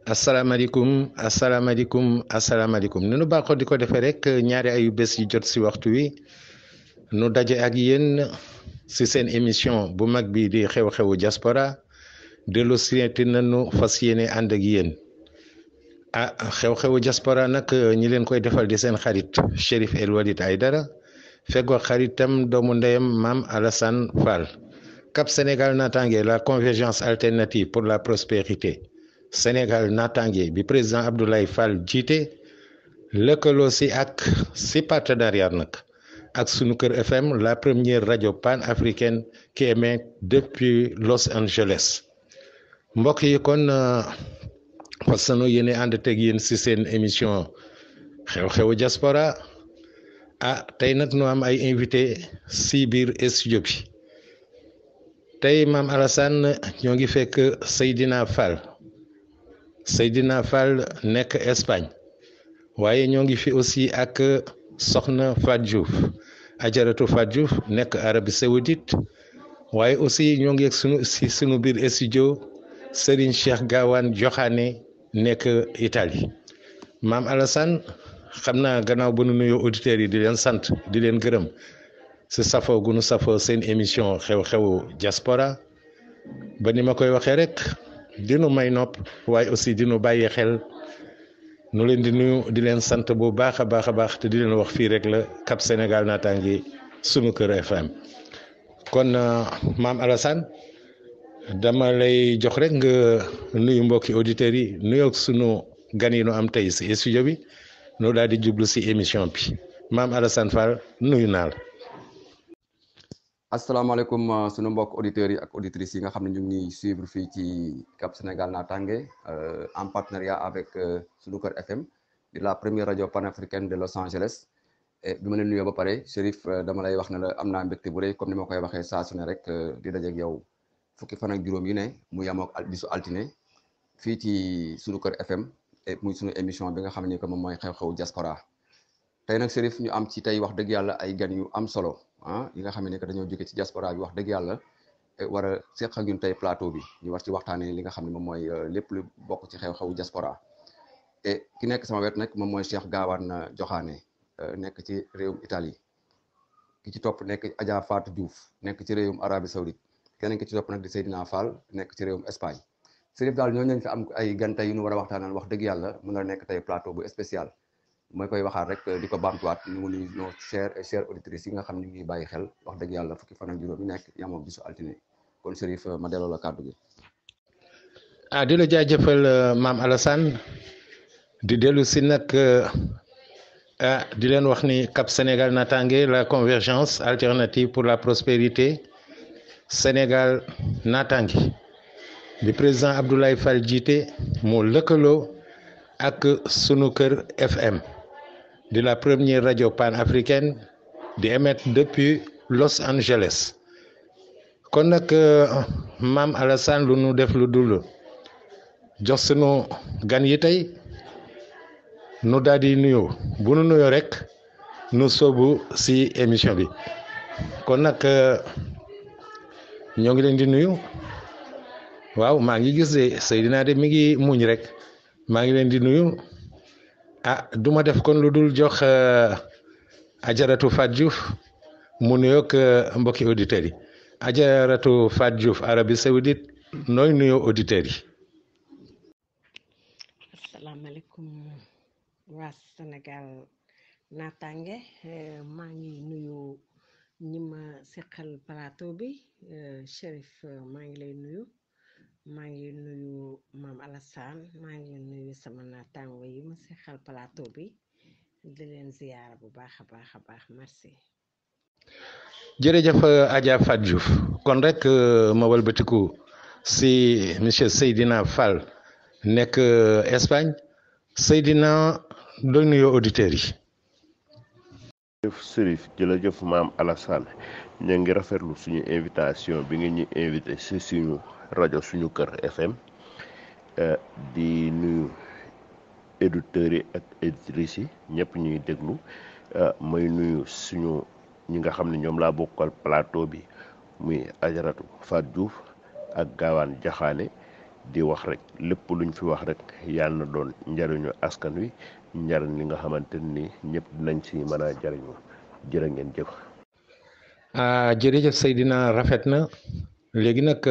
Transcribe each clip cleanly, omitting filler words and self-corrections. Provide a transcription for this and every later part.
asalaamaaleykum ni nu baaxoo di ko defee rek ñaari ayu bés yi jot si waxtu wi nu daje ak yéen si seen émission bu mag bi di xew-xewu diaspora dellu sieti nañu fas yéene ànd ak yéen xew-xewu diaspora nag ñi leen koy defal di seen xarit Chérif El Walid Aidara feggoo xaritam doomu ndeyam Mame Alassane Fall. Cap Sénégal Natangué, la convergence alternative pour la prospérité Sénégal Natangué bi président Abdoulaye Fall jiite lëkkaloo si ak si partenariat nag ak sunu kër FM, la première radio pan-africaine qui émet depuis Los Angeles. mbokk yi kon fas yéene ànd teg yéen si seen émission xew-xewu diaspora tey nag nu am ay invité si biir studio bi. tey Mame Alassane ñoo ngi fekk Seydina Fall nekk Espagne waaye ñoo ngi fi aussi ak soxna Fatou Diouf ajaratu Fatou Diouf nekk Arabie Saoudite waaye aussi ñoo ngi ak sunu biir studio Serigne Cheikh Gawane Joxaane nekk Italie. Mame Alassane xam naa gannaaw ba nu nuyoo auditeurs yi di leen sant di leen gërëm si safoo gu nu safoo seen émission xew-xewu diaspora ba ni ma koy waxee rek dinu may nopp waaye aussi dinu bàyyi xel nu leen di nuyu di leen sant bu baax a baax te di leen wax fii rek la Cap Sénégal Natangué sunu kër FM. kon Mame Alassane dama lay jox rek nga nuyu mbokki auditeurs yi nuyoog sunu gan yi nu am tey si studio bi nu daal di jublu si émission bi Mame Alassane Fall nuyu naa la. asalaamaaleykum sunu mbokk auditeurs yi ak auditrices yi nga xam ne ñu ngi suivre fii ci Cap Sénégal Natangué en partenariat avec sunu kër FM di la première radio panafricaine de Los Angeles. et bi ma leen nuyoo ba pare Chérif dama lay wax ne la am naa mbégte bu rëy comme ni ma koy waxee saa su ne rek di dajeeg yow fukki fan ak juróom yi ne mu yamook bisu altine fii ci sunu kër FM et muy sunu émission bi nga xam ne que moom mooy xew-xewu diaspora. tey nag Chérif ñu am ci tey wax dëgg yàlla ay gan yu am solo yi nga xam ne que dañoo jóge ci diaspora bi wax dëgg yàlla war a seq ak ñun tey plateau bi ñu war ci waxtaanee li nga xam ne moom mooy lépp lu bokk ci xew-xewu diaspora. et ki nekk sama wet nag moom mooy Cheikh Gawane Joxaane nekk ci réewum Italie ki ci topp nekk Adja Fatou Diouf nekk ci réewum Arabie Saoudite keneen ki ci topp nag di Seydina Fall nekk ci réewum Espagne. Chérif daal ñooñu lañ fi am ay gan tey yu ñu war a waxtaanal wax dëgg yàlla mën na nekk tey plateau bu spécial. mooy koy waxaat rek di ko baamtuwaat ñu ngi nuyu nos chers auditrices yi nga xam ne ñu ngi bàyyi xel wax dëgg yàlla fukki fan ak juróom yi nekk yamoo bisu altine kon Chérif ma delloo la kàddu gi. di la jaajëfal Mame Alassane di dellu si nag di leen wax ni Cap Sénégal Natangué, la convergence alternative pour la prospérité Sénégal Natangué bi président Abdoulaye Fall jiite moo lëkkaloo ak sunu kër FM. de la première radio pan-africaine di émettre depuis Los Angeles. kon nag Mame Alassane lu nu def lu dul jox sunu gan yi tey nu daal di nuyoo bu nu nuyoo rek nu soobu si émission bi kon nag ñoo ngi leen di nuyu waaw maa ngi gis de Seydina de mi ngi muñ rek maa ngi leen di nuyu. duma def kon lu dul jox ajaratu Fatou Diouf mu nuyoog mbokki auditeurs yi ajaratu Fatou Diouf Arabie Saoudite nooy nuyoo auditeurs yi. asalaamaaleykum waa Sénégal Natangué maa ngi nuyu ñi ma seqal plateau bi Chérif maa ngi lay nuyu. maa ngi nuyu Mame Alassane maa ngi nuyu sama naataango yi ma seqal plateau bi di leen ziyaara bu baax a baax merci. jërëjëf Adja Fatou Diouf kon rek ma walbatiku si monsieur Seydina Fall nekk Espagne Seydina doy nuyoo auditeurs yi. jërëjëf Chérif jërëjëf Mame Alassane ñu ngi rafetlu suñu invitation bi nga ñu invité si suñu rajo suñu kër FM di nuyu auditeurs yi ak auditrices yi ñëpp ñuy déglu may nuyu suñu ñi nga xam ne ñoom laa bokkal plateau bi muy ajaratu Fatou Diouf ak Gawane Joxaane di wax rek lépp luñ fi wax rek yàlla na doon njariñu askan wi njariñ li nga xamante ni ñëpp dinañ si mën a jariñu jërë ngeen jëf. jërëjëf Seydina rafet na léegi nag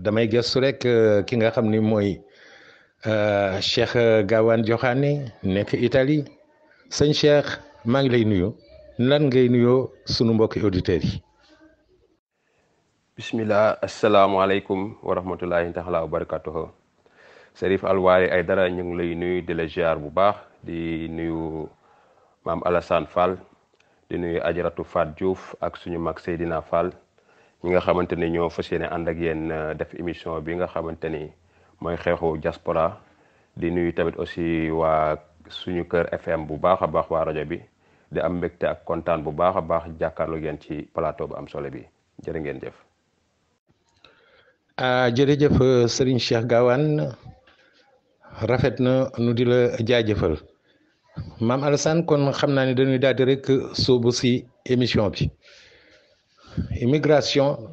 damay gëstu rek ki nga xam ni mooy Cheikh Gawane Joxaane nekk Italie sëñ Cheikh maa ngi lay nuyu lan ngay nuyoo sunu mbokki auditeurs yi. bismillah asalaamaaleykum wa rahmatullahi taala wa barakatuhu Cherif Alwali Aidara ñu ngi lay nuyu di la ziar bu baax di nuyu maam Alassane Fall di nuyu Ajaratu Fat Diouf ak suñu mag Seydina Fall ñi nga xamante ni ñoo fas yéene ànd ak yéen def émission bi nga xamante ni mooy xeexu diaspora di nuyu tamit aussi waa suñu kër FM bu baax a baax waa rajo bi di am mbégte ak kontaan bu baax a baax jàkkaarloo ngeen ci plateau bu am solo bi jërë ngeen jëf. jërëjëf Serigne Cheikh Gawane rafet na nu di la jaajëfal maam Alassane kon xam naa ne dañuy daal di rek sóobu si émission bi immigration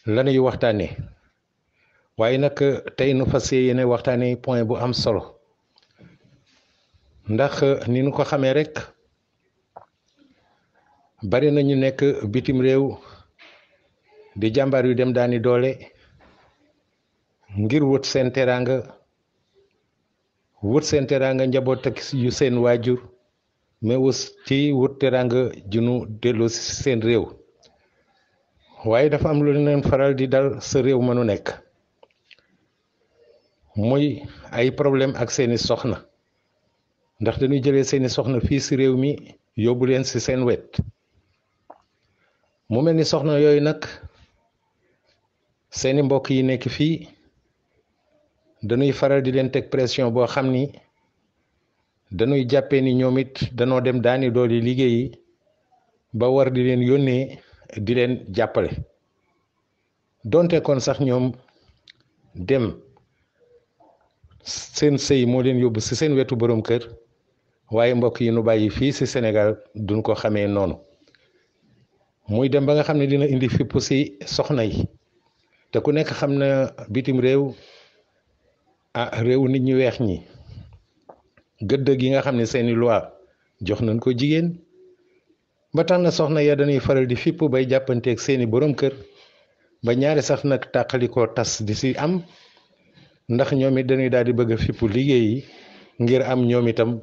la ñuy waxtaanee waaye nag tey nu fas yéene waxtaanee point bu am solo ndax ni nu ko xamee rek bari na ñu nekk bitim réew di jàmbaar yu dem daani doole ngir wut seen teraanga njaboot ak yu seen waajur mais aussi wut teraanga junu dellu si seen réew waaye dafa am lu leen faral di dal sa réew mënu nekk muy ay problème ak seeni soxna ndax dañuy jëlee seeni soxna fii si réew mi yóbbu leen si seen wet mu mel ni soxna yooyu nag seeni mbokk yi nekk fii dañuy faral di leen teg pression boo xam ni dañuy jàppee ni ñoom it danoo dem daani dooli liggéeyi ba war di leen yónnee di leen jàppale donte kon sax ñoom dem seen sëy moo leen yóbbu ci seen wetu borom kër waaye mbokk yi nu bàyyi fii ci Sénégal duñ ko xamee noonu muy dem ba nga xam ne dina indi fipp ci soxna yi te ku nekk xam na bitim réew réew nit ñu weex ñi gëdd gi nga xam ne seeni loi jox nañ ko jigéen ba tax na soxna ya dañuy faral di fipp bay jàppanteeg seeni borom kër ba ñaari sax nag tàqalikoo tas di ci am ndax ñoom it dañuy daal di bëgg a fipp liggéeyi ngir am ñoom itam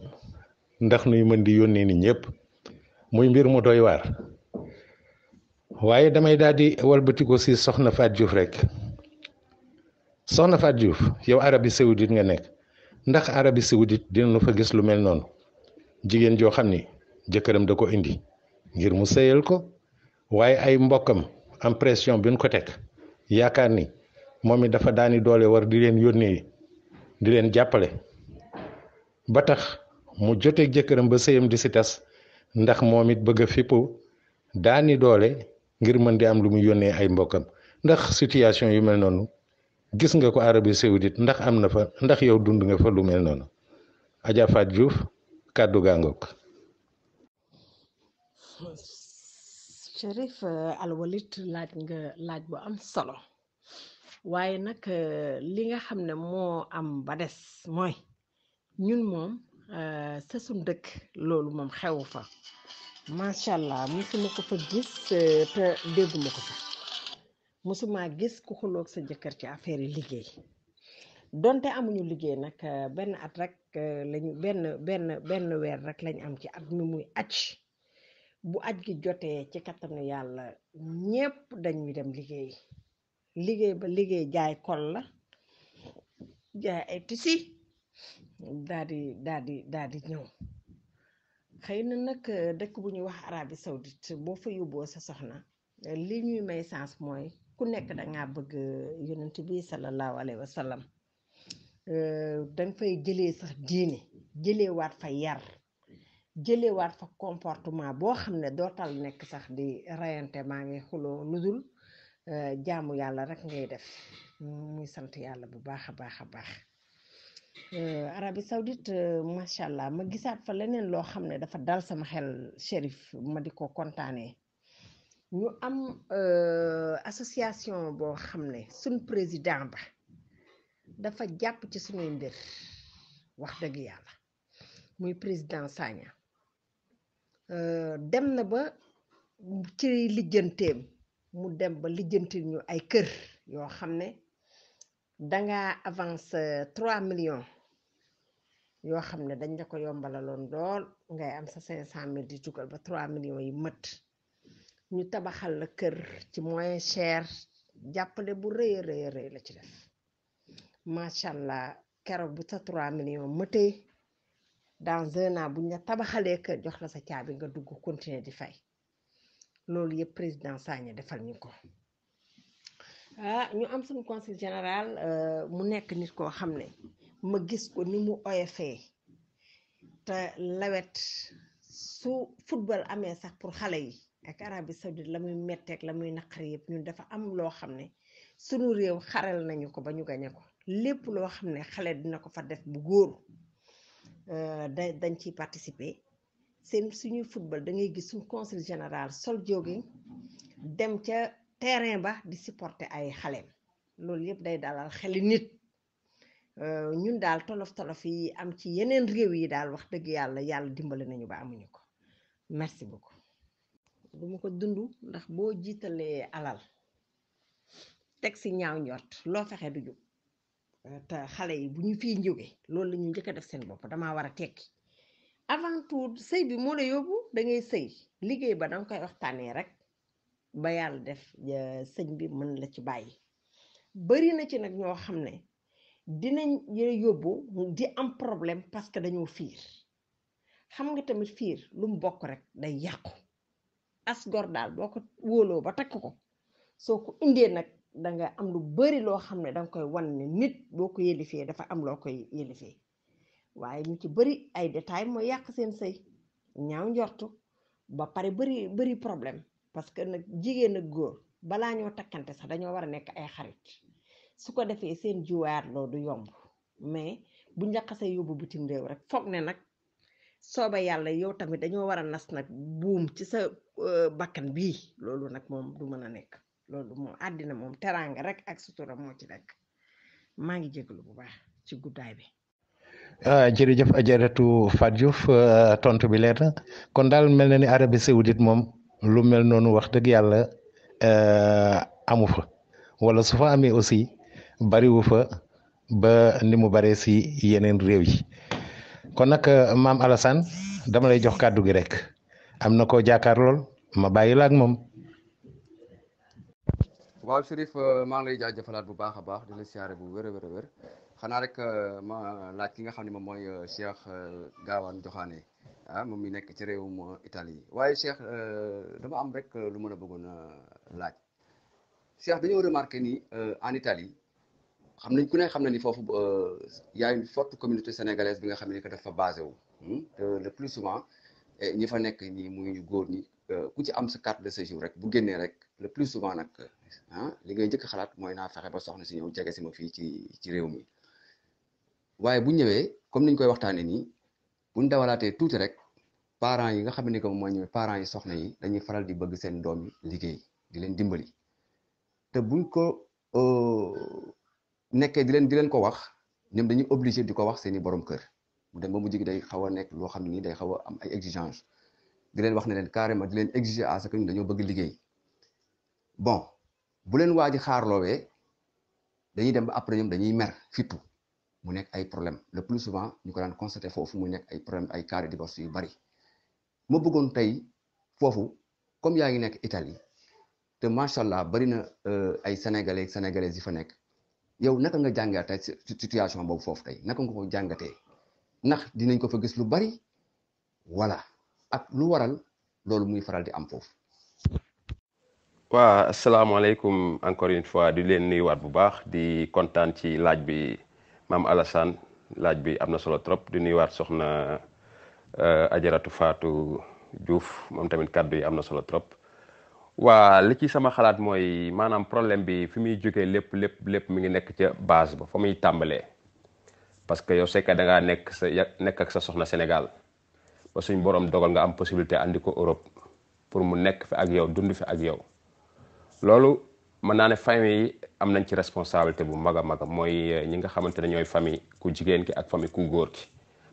ndax nuy mën di yónnee nit ñëpp muy mbir mu doy waar waaye damay daal di walbatiku ci soxna Fat Diouf rek soxna Fat Diouf yow Arabie Saoudite nga nekk ndax Arabie Saoudite dinañu fa gis lu mel noonu jigéen joo xam ni jëkkëram da ko indi ngir mu sëyal ko waaye ay mbokkam am pression bi ñu ko teg yaakaar ni moom it dafa daani doole war di leen yónnee di leen jàppale ba tax mu joteeg jëkkëram ba sëyam di si tas ndax moom it bëgg a fippu daani doole ngir mën di am lu mu yónnee ay mbokkam ndax situation yu mel noonu gis nga ko Arabie Saoudite ndax am na fa ndax yow dund nga fa lu mel noonu Adja Fat Diouf kàddu gaangook Cherif Alwalit laaj nga laaj bu am solo waaye nag li nga xam ne moo am ba des mooy ñun moom sa suñ dëkk loolu moom xewu fa macha allah musuma ko fa gis te dégguma ko fa musuma gis ku xuloog sa jëkkër ci affaire yi liggéey donte amuñu liggéey nag benn at rek lañu benn weer rek lañ am ci at mi muy aj bu aj gi jotee ci kattanu yàlla ñépp dañuy dem liggéey ba liggéey jaay kol la jaay ay tisi daal di ñëw xëy na nag dëkk bu ñuy wax Arabie Saoudite boo fa yóbboo sa soxna li ñuy may sens mooy ku nekk dangaa bëgg yonent bi sallallahu alayhi wa sallam danga fay jëlee sax diine jëlee waat fa yar jëlee waat fa comportement boo xam ne dootal nekk sax di rayante maa ngi xuloo lu dul jaamu yàlla rek ngay def muy sant yàlla bu baax a baax a baax Arabie Saoudite macha allah ma gisaat fa leneen loo xam ne dafa dal sama xel Cherif ma di ko kontaanee ñu am association boo xam ne suñ président ba dafa jàpp ci suñuy mbir wax dëgg yàlla muy président Sagna dem na ba ci lijjanteem mu dem ba lijjantil ñu ay kër yoo xam ne danga avance 3 millions yoo xam ne dañ la ko yombalaloon dool ngay am sa 500 000 di dugal ba 3 millions yi mët ñu tabaxal la kër ci moyen cher jàppale bu rëy a rëy la ci def macha allah keroog bu sa 3 millions mëtee dans un an buñ la tabaxalee kër jox la sa caabi nga dugg continuer di fay loolu yëpp président Sagna defal ñu ko ñu am suñu conseil général mu nekk nit koo xam ne ma gis ko ni mu oyofee te lawet su football amee sax pour xale yi ak Arabie Saoudite la muy metteeg la muy naqari yëpp ñun dafa am loo xam ne suñu réew xaral nañu ko ba ñu gañe ko lépp loo xam ne xale dina ko fa def bu góor dañ ciy participer suñuy football da ngay gis suñu conseil général sol jogging dem ca terrain ba di supporter ay xaleem loolu yëpp day dalal xeli nit ñun daal tolof yi am ci yeneen réew yi daal wax dëgg yàlla dimbali nañu ba amuñu ko merci beaucoup duma ko dund ndax boo jiitalee alal teg si ñaaw njort loo fexe du jóg te xale yi bu ñu fiy jóge loolu la ñu njëkk a def seen bopp damaa war a tekki avant tout sëy bi moo la yóbbu da ngay sëy liggéey ba danga koy waxtaanee rek ba yàlla def sëñ bi mën la ci bàyyi bari na ci nag ñoo xam ne dinañ yóbbu di am problème parce que dañoo fiir xam nga tamit fiir lu mu bokk rek day yàqu as gor daal boo ko wóoloo ba takk ko soo ko indee nag danga am lu bari loo xam ne danga koy wan ne nit boo ko yëlifee dafa am loo koy yëlifee waaye ñu ci bari ay détails mooy yàq seen sëy ñaaw njortu ba pare bari problème parce que nag jigéen ak góor balaa ñoo takkante sax dañoo war a nekk ay xarit su ko defee seen juwaat loo du yomb mais buñ la xasee yóbbu bitim réew rek foog ne nag sooba yàlla yow tamit dañoo war a nas nag buum ci sa bakkan bii loolu nag moom du mën a nekk loolu moom àddina moom teraanga rek ak sutura moo ci nekk maa ngi jégalu bu baax ci guddaay bi. jërëjëf Ajaratu Fatou Diouf tontu bi leer na kon daal mel na ni Arabie Saoudite moom lu mel noonu wax dëgg yàlla amu fa wala su fa amee aussi bariwu fa ba ni mu baree si yeneen réew yi kon nag maam Alassane dama lay jox kàddu gi rek am na koo jàkkaar lool ma bàyyi la ak moom. waaw Chérif maa ngi lay jaajëfalaat bu baax a baax di la siyaare bu wér a wér xanaa rek ma laaj ki nga xam ne moom mooy Cheikh Gawane Joxaane moom mi nekk ci réewum Italie waaye Cheikh dama am rek lu mën a bëggoon laaj Cheikh dañoo remarqué ni en Italie xam nañ ku ne xam na ni foofu y a une forte communauté sénégalaise bi nga xam ne que dafa basé wu te le plus souvent ñi fa nekk ñi muy góor ñi ku ci am sa carte de séjour rek bu génnee rek le plus souvent nag li ngay njëkk xalaat mooy naa fexe ba soxna si ñëw jege si ma fii ci réew mi waaye bu ñëwee comme niñ koy waxtaanee nii buñ dawalaatee tuuti rek parents yi nga xam ne que mooy ñëwee parents yi soxna yi dañuy faral di bëgg seen doom yi liggéey di leen dimbali te buñ ko nekkee di leen ko wax ñoom dañuy obligé di ko wax seeni borom kër mu dem ba mu jigi day xaw a nekk loo xam ne nii day xaw a am ay exigence di leen wax ne leen carrément di leen exiger à ce que ñu dañoo bëgg liggéey bon bu leen waa ji xaarloowee dañuy dem ba après ñoom dañuy mer fippu mu nekk ay problème le plus souvent ñu ko daan constaté foofu mu nekk ay problème ay cas de divorce yu bari ma bëggoon tey foofu comme yaa ngi nekk Italie te macha allah bari na ay sénégalaises yi fa nekk yow naka nga jàngatee situation boobu foofu tey naka nga ko jàngatee ndax dinañ ko fa gis lu bari voilà ak lu waral loolu muy faral di am foofu. waa asalaamaaleykum encore une fois di leen nuyuwaat bu baax di kontaan ci laaj bi maam Alassane laaj bi am na solo trop di nuyuwaat soxna Ajaratu Fatou Diouf moom tamit kàddu yi am na solo trop. waa li ci sama xalaat mooy maanaam problème bi fi muy jógee lépp mi ngi nekk ca base ba fa muy tàmbalee parce que yow c'est que da ngaa nekk ak sa soxna Sénégal ba suñ borom dogal nga am possibilité andi ko Europe pour mu nekk fi ak yow dund fi ak yow loolu mën naa ne famille yi am nañ ci responsabilité bu mag a mag mooy ñi nga xamante ne ñooy famille ku jigéen ki ak famille ku góor ki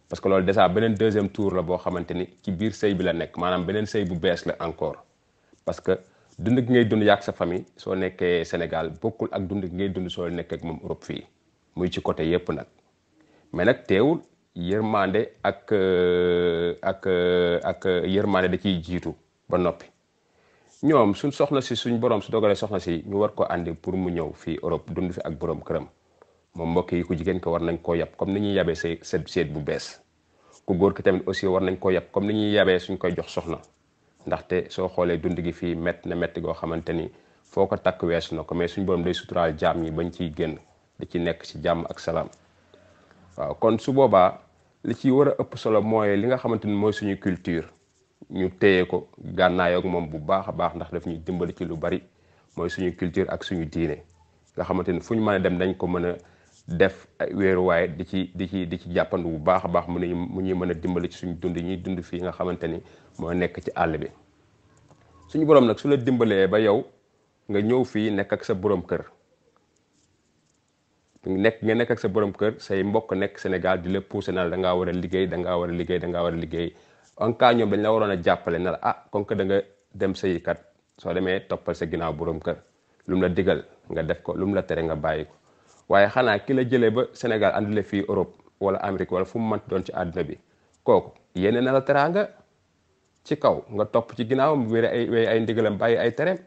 parce que loolu déjà beneen deuxième tour la boo xamante ni ci biir sëy bi la nekk maanaam beneen sëy bu bees la encore parce que dund gi ngay dund yàgg sa famille soo nekkee Sénégal bokkul ak dund gi ngay dund soo nekkee ak moom Europe fii muy ci côté yépp nag mais nag teewul yërmande ak yërmande da ciy jiitu ba noppi ñoom suñ soxna si suñ borom su dogalee soxna si ñu war ko andi pour mu ñëw fii Europe dund fi ak borom këram moom mbokk yi ku jigéen ko war nañ koo yab comme ni ñuy yabee seet bu bees ku góor ki tamit aussi war nañ koo yab comme ni ñuy yabee suñ koy jox soxna ndaxte soo xoolee dund gi fii métti na métti goo xamante ni foo ko takk weesu na ko mais suñ borom day suturaal jaam ñi bañ ciy génn di ci nekk ci jàmm ak salaam waaw kon su boobaa li ci war a ëpp solo mooy li nga xamante ni mooy suñu culture ñu téye ko gànnaayoo ak moom bu baax a baax ndax daf ñuy dimbali ci lu bari mooy suñu culture ak suñu diine nga xamante ni fu ñu mën a dem dañ ko mën a def ay wéeruwaay di ci jàppandu bu baax a baax mu ñuy mën a dimbali ci suñu dund ñuy dund fii nga xamante ni moo nekk ci àll bi suñu borom nag su la dimbalee ba yow nga ñëw fii nekk ak sa borom kër nga nekk ak sa borom kër say mbokk nekk Sénégal di la poussé na la da ngaa war a liggéey da ngaa war a liggéey da ngaa war a liggéey en cas ñoom dañ la waroon a jàppale na la ah comme que da nga dem sëyikat soo demee toppal sa ginnaaw borom kër lu mu la digal nga def ko lu mu la tere nga bàyyi ko waaye xanaa ki la jëlee ba Sénégal andi la fii Europe wala Amérique wala fu mu mënti doon ci àdduna bi kooku yéene na la teraanga ci kaw nga topp ci ginnaawam wéy ay ndigalam bàyyi ay tereem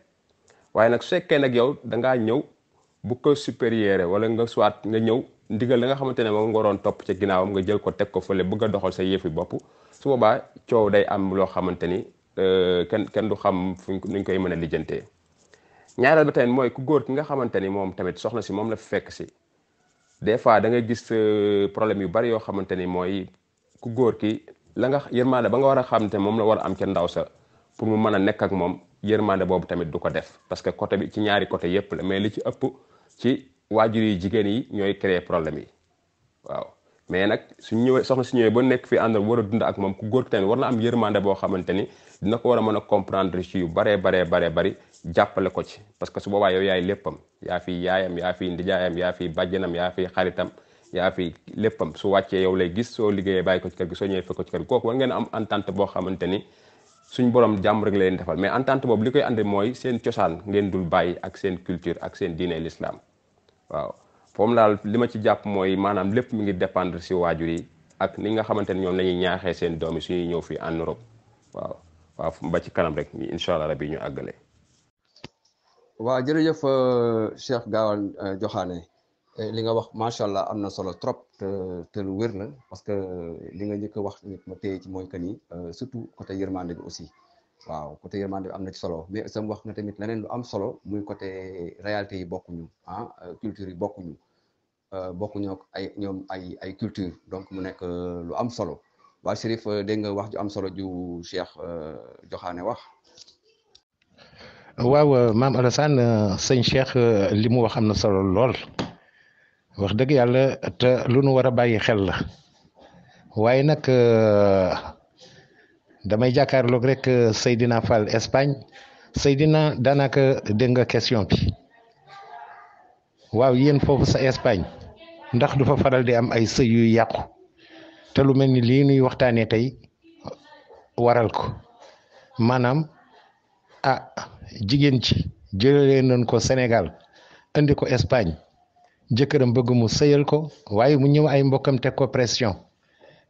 waaye nag su fekkee nag yow da ngaa ñëw bu ko supérieur wala nga soit nga ñëw ndigal la nga xamante ne moom nga waroon topp ci ginnaawam nga jël ko teg ko fële bëgg a doxal sa yëfi bopp su boobaa coow day am loo xamante ni kenn du xam nuñ koy mën a lijjantee ñaareel ba tamit mooy ku góor ki nga xamante ni moom tamit soxna si moom la fi fekk si des fois da nga gis problème yu bari yoo xamante ni mooy ku góor ki la nga yërmande ba nga war a xamante moom la war a am ca ndaw sa pour mu mën a nekk ak moom yërmande boobu tamit du ko def parce que côté bi ci ñaari côté yépp la mais li ci ëpp ci waajur yi jigéen yi ñooy créer problème yi waaw mais nag suñ ñëwee soxna si ñëwee ba nekk fii ànd war a dund ak moom ku góor ki tamit war na am yërmande boo xamante ni dina ko war a mën a comprendre ci yu bari jàppale ko ci parce que su boobaa yow yaay léppam yaa fi yaayam yaa fi ndijaayam yaa fi bàjjanam yaa fi xaritam yaa fi léppam su wàccee yow lay gis soo liggéeyee bàyyi ko ci kër gi soo ñëwee fekk ko ci kër gi kooku war ngeen am entente boo xamante ni suñ borom jàmm rek la leen defal mais entente boobu li koy andi mooy seen cosaan ngeen dul bàyyi ak seen culture ak seen diine l'islam waaw foofu daal li ma ci jàpp mooy maanaam lépp mi ngi dépendre si waajur yi ak ni nga xamante ni ñoom la ñuy ñaaxee seen doom yi suñuy ñëw fii en Europe waaw ba ci kanam rek incha allah rabi ñu àggale. waaw jërëjëf Cheikh Gawane Joxaane li nga wax macha allah am na solo trop te lu wér la parce que li nga njëkk a wax nit ma téye ci mooy que ni surtout côté yërmande bi aussi waaw côté yërmande bi am na ci solo mais sam wax nga tamit leneen lu am solo muy côté réalité yi bokkuñu culture yi bokkuñu ak ay culture donc mu nekk lu am solo waa Chérif dégg nga wax ju am solo ju Cheikh Joxaane wax. waaw maam Alassane sëñ Cheikh li mu wax am na solo lool wax dëgg yàlla te lu nu war a bàyyi xel la waaye nag damay jàkkaarloog rek Seydina Fall Espagne Seydina daanaka dégg nga question bi waaw yéen foofu sa Espagne ndax du fa faral di am ay sëy yu yàqu te lu mel ni lii nuy waxtaanee tey waral ko maanaam jigéen ci jëlee nañ ko Sénégal indi ko Espagne jëkkëram bëgg mu sëyal ko waaye mu ñëw ay mbokkam teg ko pression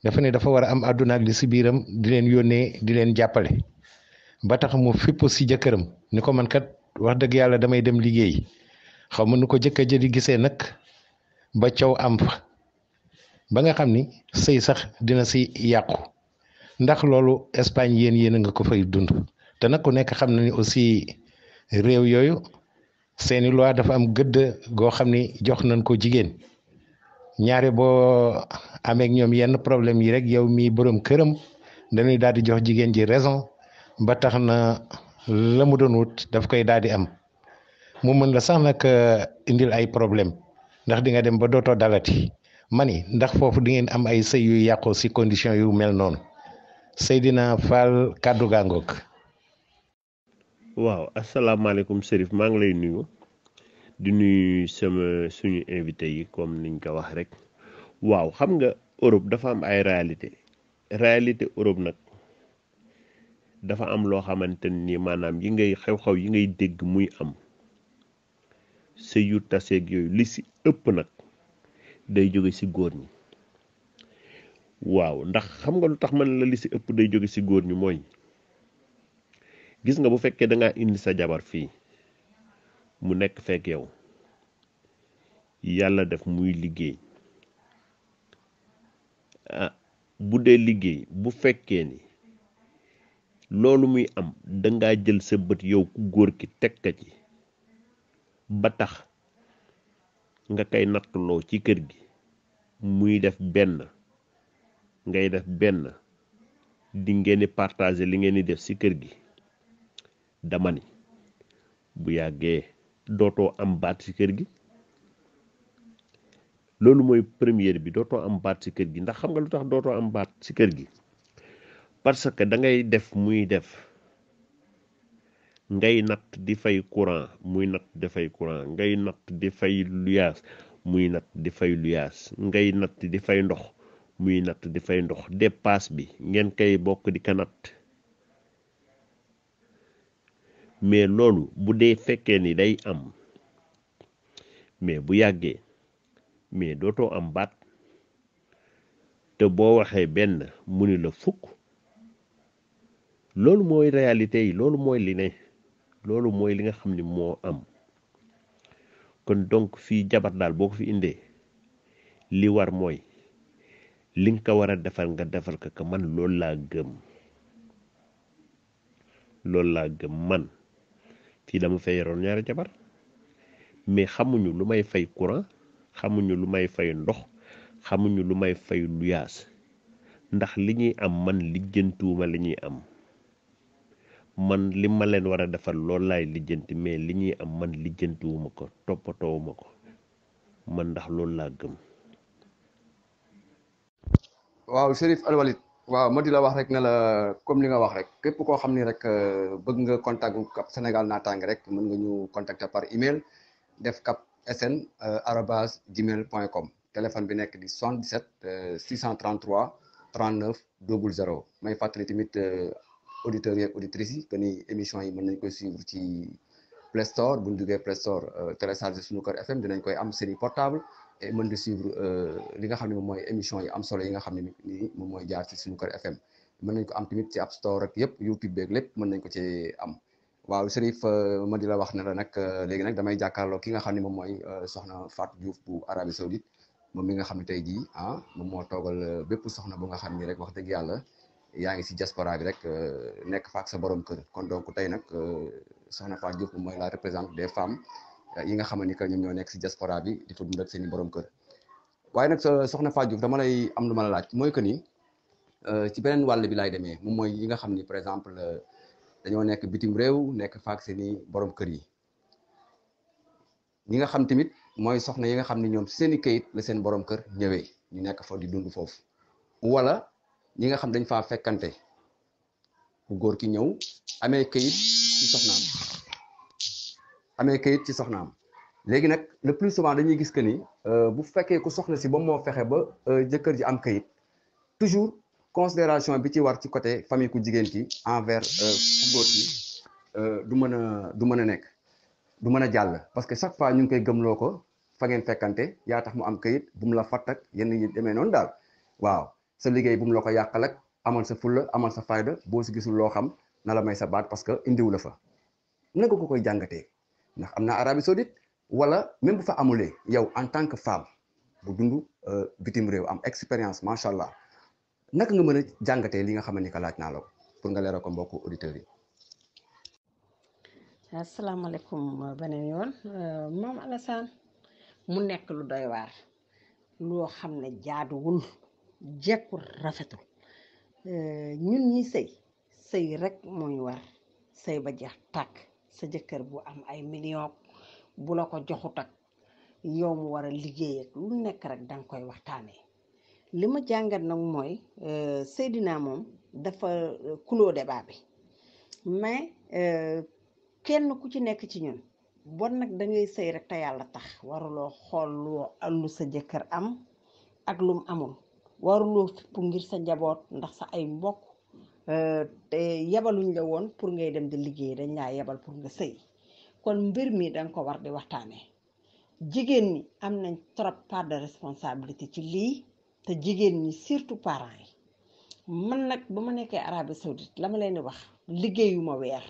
dafa ne dafa war a am àdduna ak li si biiram di leen yónnee di leen jàppale ba tax mu fipp si jëkkëram ni ko man kat wax dëgg yàlla damay dem liggéey xaw ma nu ko jëkkër ja di gisee nag ba coow am fa ba nga xam ni sëy sax dina si yàqu ndax loolu Espagne yéen a nga ko fay dund te nag ku nekk xam na ni aussi réew yooyu seeni loi dafa am gëdd goo xam ni jox nañ ko jigéen ñaare boo amee ak ñoom yenn problème yi rek yow mi borom këram dañuy daal di jox jigéen ji raison ba tax na la mu doon wut daf koy daal di am mu mën la sax nag indil ay problème ndax di nga dem ba dootoo dalati mani ndax foofu di ngeen am ay sëy yu yàqu si condition yu mel noonu Seydina Fall kàddu gaangoog. waaw asalaamaaleykum Chérif maa ngi lay nuyu di nuyu suñu invité yi comme niñ ko wax rek. waaw xam nga Europe dafa am ay réalité Europe nag dafa am loo xamante ni maanaam yi ngay xew-xew yi ngay dégg muy am sëy yu taseeg yooyu li si ëpp nag day jóge si góor ñi. waaw ndax xam nga lu tax man la li si ëpp day jóge si góor ñi mooy gis nga bu fekkee da ngaa indi sa jabar fii mu nekk fekk yow yàlla def muy liggéey bu dee liggéey bu fekkee ni loolu muy am dangaa jël sa bët yow ku góor ki teg ka ci ba tax nga koy nattuloo ci kër gi muy def benn ngay def benn di ngeen di partager li ngeen di def ci kër gi dama ni bu yàggee dootoo am baat ci kër gi. loolu mooy première bi dootoo am baat ci kër gi ndax xam nga lu tax dootoo am baat ci kër gi parce que da ngay def muy def ngay natt di fay courant muy natt di fay courant ngay natt di fay luyaas muy natt di fay luyaas ngay natt di fay ndox muy natt di fay ndox dépasse bi ngeen koy bokk di ka natt mais loolu bu dee fekkee ni day am mais bu yàggee mais dootoo am baat te boo waxee benn mu ni la fukk loolu mooy réalité yi loolu mooy li ne loolu mooy li nga xam ni moo am kon donc fii jabar daal boo ko fi indee li war mooy li nga ko war a defal nga defal ko man loolu laa gëm man fii dama fay yoroon ñaari jabar mais xamuñu lu may fay courant xamuñu lu may fay ndox xamuñu lu may fay luyaas ndax li ñuy am man lijjantuwuma li ñuy am man li ma leen war a defal loolu laay lijjanti mais li ñuy am man lijjantiwuma ko toppatoowuma ko man ndax loolu laa gëm. waaw Chérif El Walid waaw ma di la wax rek ne la comme li nga wax rek képp koo xam ni rek bëgg nga contact Cap Sénégal Natangué rek mën nga ñu contacter par email def capsn@gmail.com téléphone bi nekk di 77 633 39 00 may fàttali tamit auditeurs yi ak auditrices yi que ni émission yi mën nañ koy suivre ci Play Store bu ñu duggee Play Store télécharger suñu kër FM dinañ koy am seeni portable et mën di suivre li nga xam ne moom mooy émission yi am solo yi nga xam ne nii moom mooy jaar ci suñu kër FM mën nañ ko am tamit ci App Store rek yëpp YouTube beeg lépp mën nañ ko ci am. waaw Chérif ma di la wax ne la nag léegi nag damay jàkkaarloo ki nga xam ne moom mooy soxna Fatou Diouf bu Arabie Saoudite moom mi nga xam ne tey jii moom moo toogal bépp soxna bu nga xam ni rek wax dëgg yàlla yaa ngi si diaspora bi rek nekk fa ak sa borom kër kon donc tey nag soxna Fatou Diouf moom mooy la représentante des femmes yi nga xam ni que ñoom ñoo nekk si diaspora bi di fa dund ak seen i borom kër waaye nag soxna Fatou Diouf dama lay am lu ma la laaj mooy que ni ci beneen wàll bi laay demee moom mooy yi nga xam ni par exemple dañoo nekk bitim réew nekk fa ak seen i borom kër yi ñi nga xam tamit mooy soxna yi nga xam ni ñoom seen i kayit la seen borom kër ñëwee ñu nekk fa di dund foofu wala ñi nga xam dañ faa fekkante ku góor ki ñëw amee kayit ci soxnaam léegi nag le plus souvent dañuy gis que ni bu fekkee ku soxna si ba moo fexe ba jëkkër ji am kayit toujours considération bi ci war ci côté famille ku jigéen ki envers ku góor ki du mën a nekk du mën a jàll parce que chaque fois ñu ngi koy gëmloo ko fa ngeen fekkante yaa tax mu am kayit bu mu la fatt ak yenn yi demee noonu daal waaw sa liggéey bu mu la ko yàqal ak amal sa fulla amal sa fayda boo si gisul loo xam na la may sa baat parce que indiwu la fa naka ko koy jàngatee ndax am naa Arabie Saoudite wala même bu fa amulee yow en tant que femme bu dund bitim réew am expérience macha allah naka nga mën a jàngatee li nga xam ne que laaj naa la ko pour nga leeral ko mbokku auditeurs yi. asalaamaaleykum beneen yoon moom Alassane mu nekk lu doy waar loo xam ne jaaduwul jekkul rafetul ñun ñi sëy rek mooy war sëy ba jeex tàkk sa jëkkër bu am ay millions bu la ko joxut ak yow mu war a liggéey ak lu nekk rek danga koy waxtaanee li ma jàngat nag mooy Seydina moom dafa kuloo débat bi mais kenn ku ci nekk ci ñun bon nag da ngay sëy rek te yàlla tax waruloo xool lu sa jëkkër am ak lum amul waruloo fipp ngir sa njaboot ndax sa ay mbokk te yabaluñ la woon pour ngay dem di liggéey dañ laa yabal pour nga sëy kon mbir mi danga ko war di waxtaanee jigéen ñi am nañ trop part de responsabilité ci lii te jigéen ñi surtout parents yi man nag ba ma nekkee Arabie Saoudite la ma leen di wax liggéeyuma weer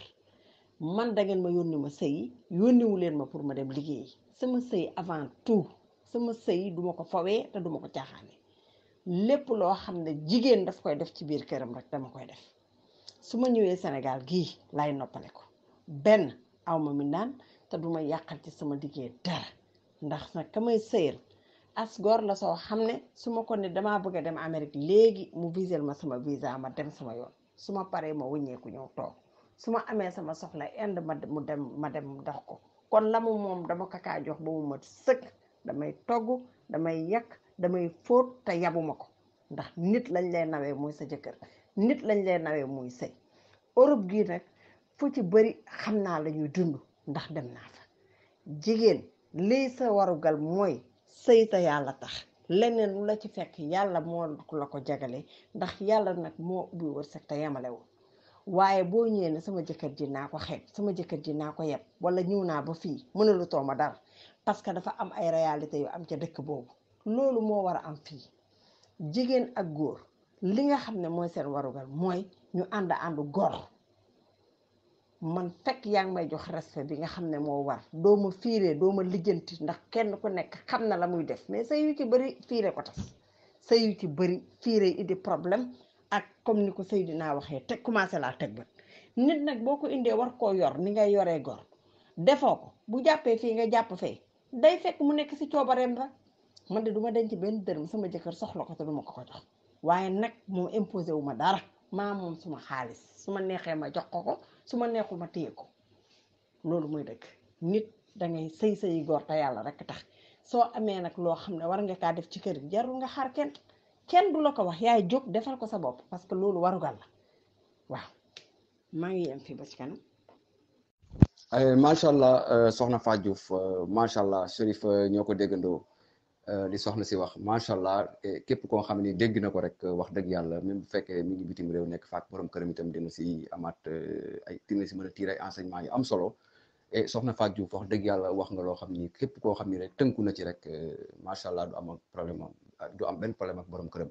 man da ngeen ma yónni ma sëy yónniwu leen ma pour ma dem liggéey sama sëy avant tout sama sëy duma ko fawee te duma ko caaxaane lépp loo xam ne jigéen daf koy def ci biir këram rek dama koy def su ma ñëwee Sénégal gii lay noppale ko benn awma mi naan te duma yàqal ci sama liggéey dara ndax nag ka may sëyal as góor la soo xam ne su ma ko ne damaa bëgg a dem Amérique léegi mu visel ma sama visa ma dem sama yoon su ma paree ma wëññeeku ñëw toog su ma amee sama soxla ind ma dem dox ko kon la mu moom dama ko kaa jox ba mu mat sëkk damay togg damay yàq damay fóot te yabuma ko ndax nit lañ lay nawee muy sa jëkkër nit lañ lay nawee muy sëy Europe gii nag fu ci bëri xam naa la ñuy dund ndax dem naa fa jigéen lii sa warugal mooy sëy te yàlla tax leneen lu la ci fekk yàlla moo la ko jagale ndax yàlla nag moo ubbi wërsëg te yemalewul waaye boo ñëwee ne sama jëkkër ji naa ko xeeb sama jëkkër ji naa ko yeb wala ñëw naa ba fii mënalu too ma dara parce que dafa am ay réalité yu am ca dëkk boobu loolu moo war a am fii jigéen ak góor li nga xam ne mooy seen warugal mooy ñu ànd góor man fekk yaa ngi may jox respect bi nga xam ne moo war doo ma fiiree doo ma lijjanti ndax kenn ku nekk xam na la muy def mais sëy yu ci bëri fiire ko tas sëy yu ci bëri fiire indi problème ak comme ni ko Seydina waxee teg commencé laa teg bët nit nag boo ko indee war koo yor ni ngay yoree góor defoo ko bu jàppee fii nga jàpp fee day fekk mu nekk si coobareem la man de du ma denc benn dërëm sama jëkkër soxla ko te duma ko ko jox waaye nag moom imposé wu ma dara maa moom suma xaalis su ma neexee ma jox ko su ma neexul ma téye ko loolu mooy dëgg nit dangay sëy góor te yàlla rek tax soo amee nag loo xam ne war nga kaa def ci kër gi jarul nga xaar kenn du la ko wax yaay jóg defal ko sa bopp parce que loolu warugal la waaw maa ngi yem fii ba ci kanam. macha allah soxna Fatou Diouf macha allah Chérif ñoo ko déggandoo li soxna si wax macha allah képp koo xam ne dégg na ko rek wax dëgg yàlla même bu fekkee mi ngi bitim réew nekk faak borom këram itam dina si amaat dina si mën a tiir ay enseignement yu am solo et soxna Fatou Diouf wax dëgg yàlla wax nga loo xam ni képp koo xam ni rek tënku na ci rek macha allah du am problème du am benn problème ak borom këram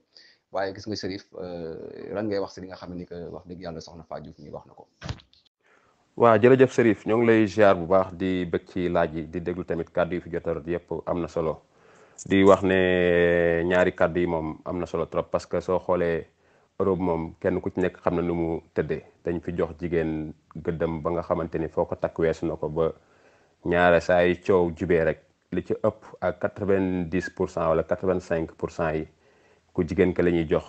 waaye gis nga Chérif lan ngay wax si li nga xam ni que wax dëgg yàlla soxna Fatou Diouf mi wax na ko. waaw jërëjëf Chérif ñoo ngi lay ziar bu baax di bëgg ci laaj yi di déglu tamit kàddu yi fi jot a yëpp am na solo di wax ne ñaari kàddu yi moom am na solo trop parce que soo xoolee Europe moom kenn ku ci nekk xam na nu mu tëddee dañ fi jox jigéen gëddëm ba nga xamante ni foo ko takk weesu na ko ba ñaare saa yi coow jubee rek li ci ëpp ak 90% wala 85% yi ku jigéen ka la ñuy jox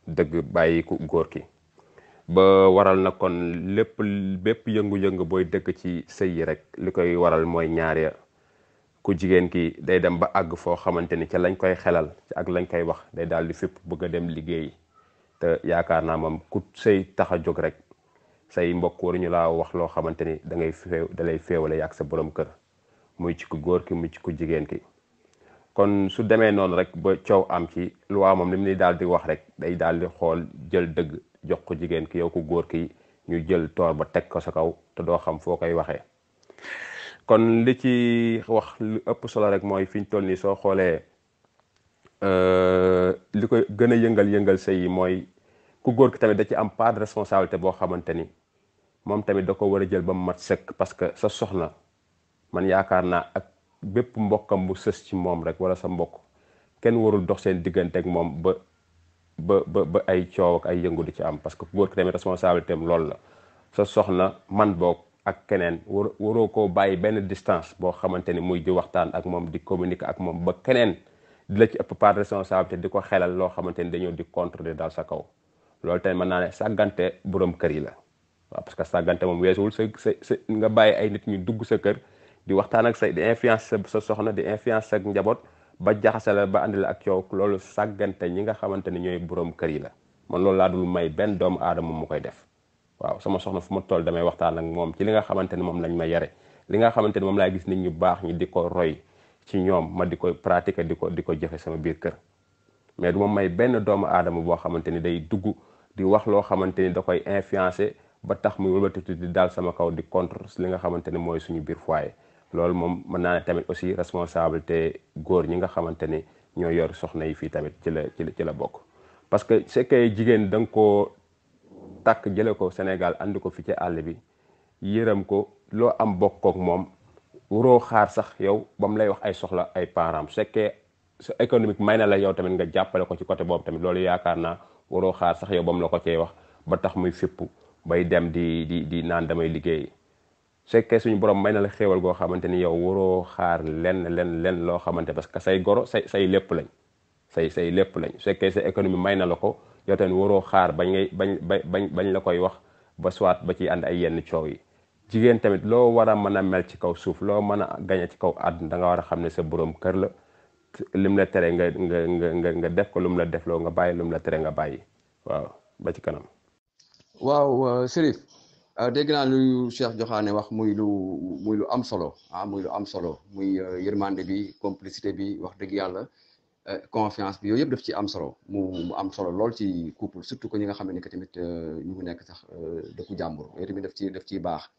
dëgg bàyyi ku góor ki ba waral na kon bépp yëngu-yëngu booy dëkk ci sëy yi rek li koy waral mooy ñaar ya ku jigéen ki day dem ba àgg foo xamante ni ca lañ koy xelal ci ak lañ koy wax day daal di fépp bëgg a dem liggéey te yaakaar naa moom ku sëy tax a jóg rek say mbokk waruñu laa wax loo xamante ni da lay féewale yàgg sa borom kër muy ci ku góor ki muy ci ku jigéen ki kon su demee noonu rek ba coow am ci loi moom li mu ni daal di wax rek day daal di xool jël dëgg jox ko jigéen ki yow ku góor ki ñu jël toor ba teg ko sa kaw te doo xam foo koy waxee kon li ci wax lu ëpp solo rek mooy fi ñu toll nii soo xoolee li koy gën a yëngal sëy yi mooy ku góor ki tamit da ci am part de responsabilité boo xamante ni moom tamit da ko war a jël ba mu mat sëkk parce que sa soxna man yaakaar naa ak bépp mbokkam bu sës ci moom rek wala sa mbokk kenn warul dox seen diggante ak moom ba ay coow ak ay yëngu di ci am parce que góor ki tamit responsabilité am loolu la sa soxna man boog ak keneen waroo koo bàyyi benn distance boo xamante ni muy di waxtaan ak moom di communiquer ak moom ba keneen di la ci ëpp part de responsabilité di ko xelal loo xamante ni dañoo di contrôler daal sa kaw loolu tamit mën naa ne sàggante borom kër yi la waaw parce que sàggante moom weesuwul sa nga bàyyi ay nit ñu dugg sa kër di waxtaan ak di influence sa soxna di influence ak njaboot ba jaxase la ba andi la ak coow loolu sàggante ñi nga xamante ni ñooy borom kër yi la man loolu laa dul may benn doomu aadama mu koy def waaw sama soxna fu ma toll damay waxtaan ak moom ci li nga xamante ni moom lañ ma yare li nga xamante ni moom laay gis nit ñu baax ñi di ko roy ci ñoom ma di ko pratiquer di ko jëfe sama biir kër mais du ma may benn doomu aadama boo xamante ni day dugg di wax loo xamante ni da koy influencer ba tax muy wëlbatitu di daal sama kaw di contre li nga xamante ni mooy suñu biir foyer loolu moom mën naa ne tamit aussi responsabilité góor ñi nga xamante ni ñoo yor soxna yi fii tamit ci la bokk parce que c'est que jigéen da nga koo takk jële ko Sénégal andi ko fi ci àll bi yërëm ko loo am bokk ak moom waroo xaar sax yow ba mu lay wax ay soxla ay parents su fekkee sa économique may na la yow tamit nga jàppale ko ci côté boobu tamit loolu yaakaar naa waroo xaar sax yow ba mu la ko cee wax ba tax muy fippu bay dem di naan damay liggéey su fekkee suñu borom may na la xéewal goo xamante ni yow waroo xaar lenn loo xamante parce que say goro say lépp lañ say lépp lañ su fekkee sa économie may na la ko yow tamit waroo xaar bañ la koy wax ba soit ba ci ànd ay yenn coow yi jigéen tamit loo war a mën a mel ci kaw suuf loo mën a gañe ci kaw àdduna da nga war a xam ne sa borom kër la lim la tere nga def ko lu mu la def loo nga bàyyi lu mu la tere nga bàyyi waaw ba ci kanam. waaw Chérif dégg naa lu Cheikh Joxaane wax muy lu am solo muy lu am solo muy yërmande bi complicité bi wax dëgg yàlla confiance bi yooyu yëpp daf ci am solo mu am solo lool ci couple surtout que ñi nga xam ne que tamit ñu ngi nekk sax dëkku jàmbur yooyu tamit daf ciy baax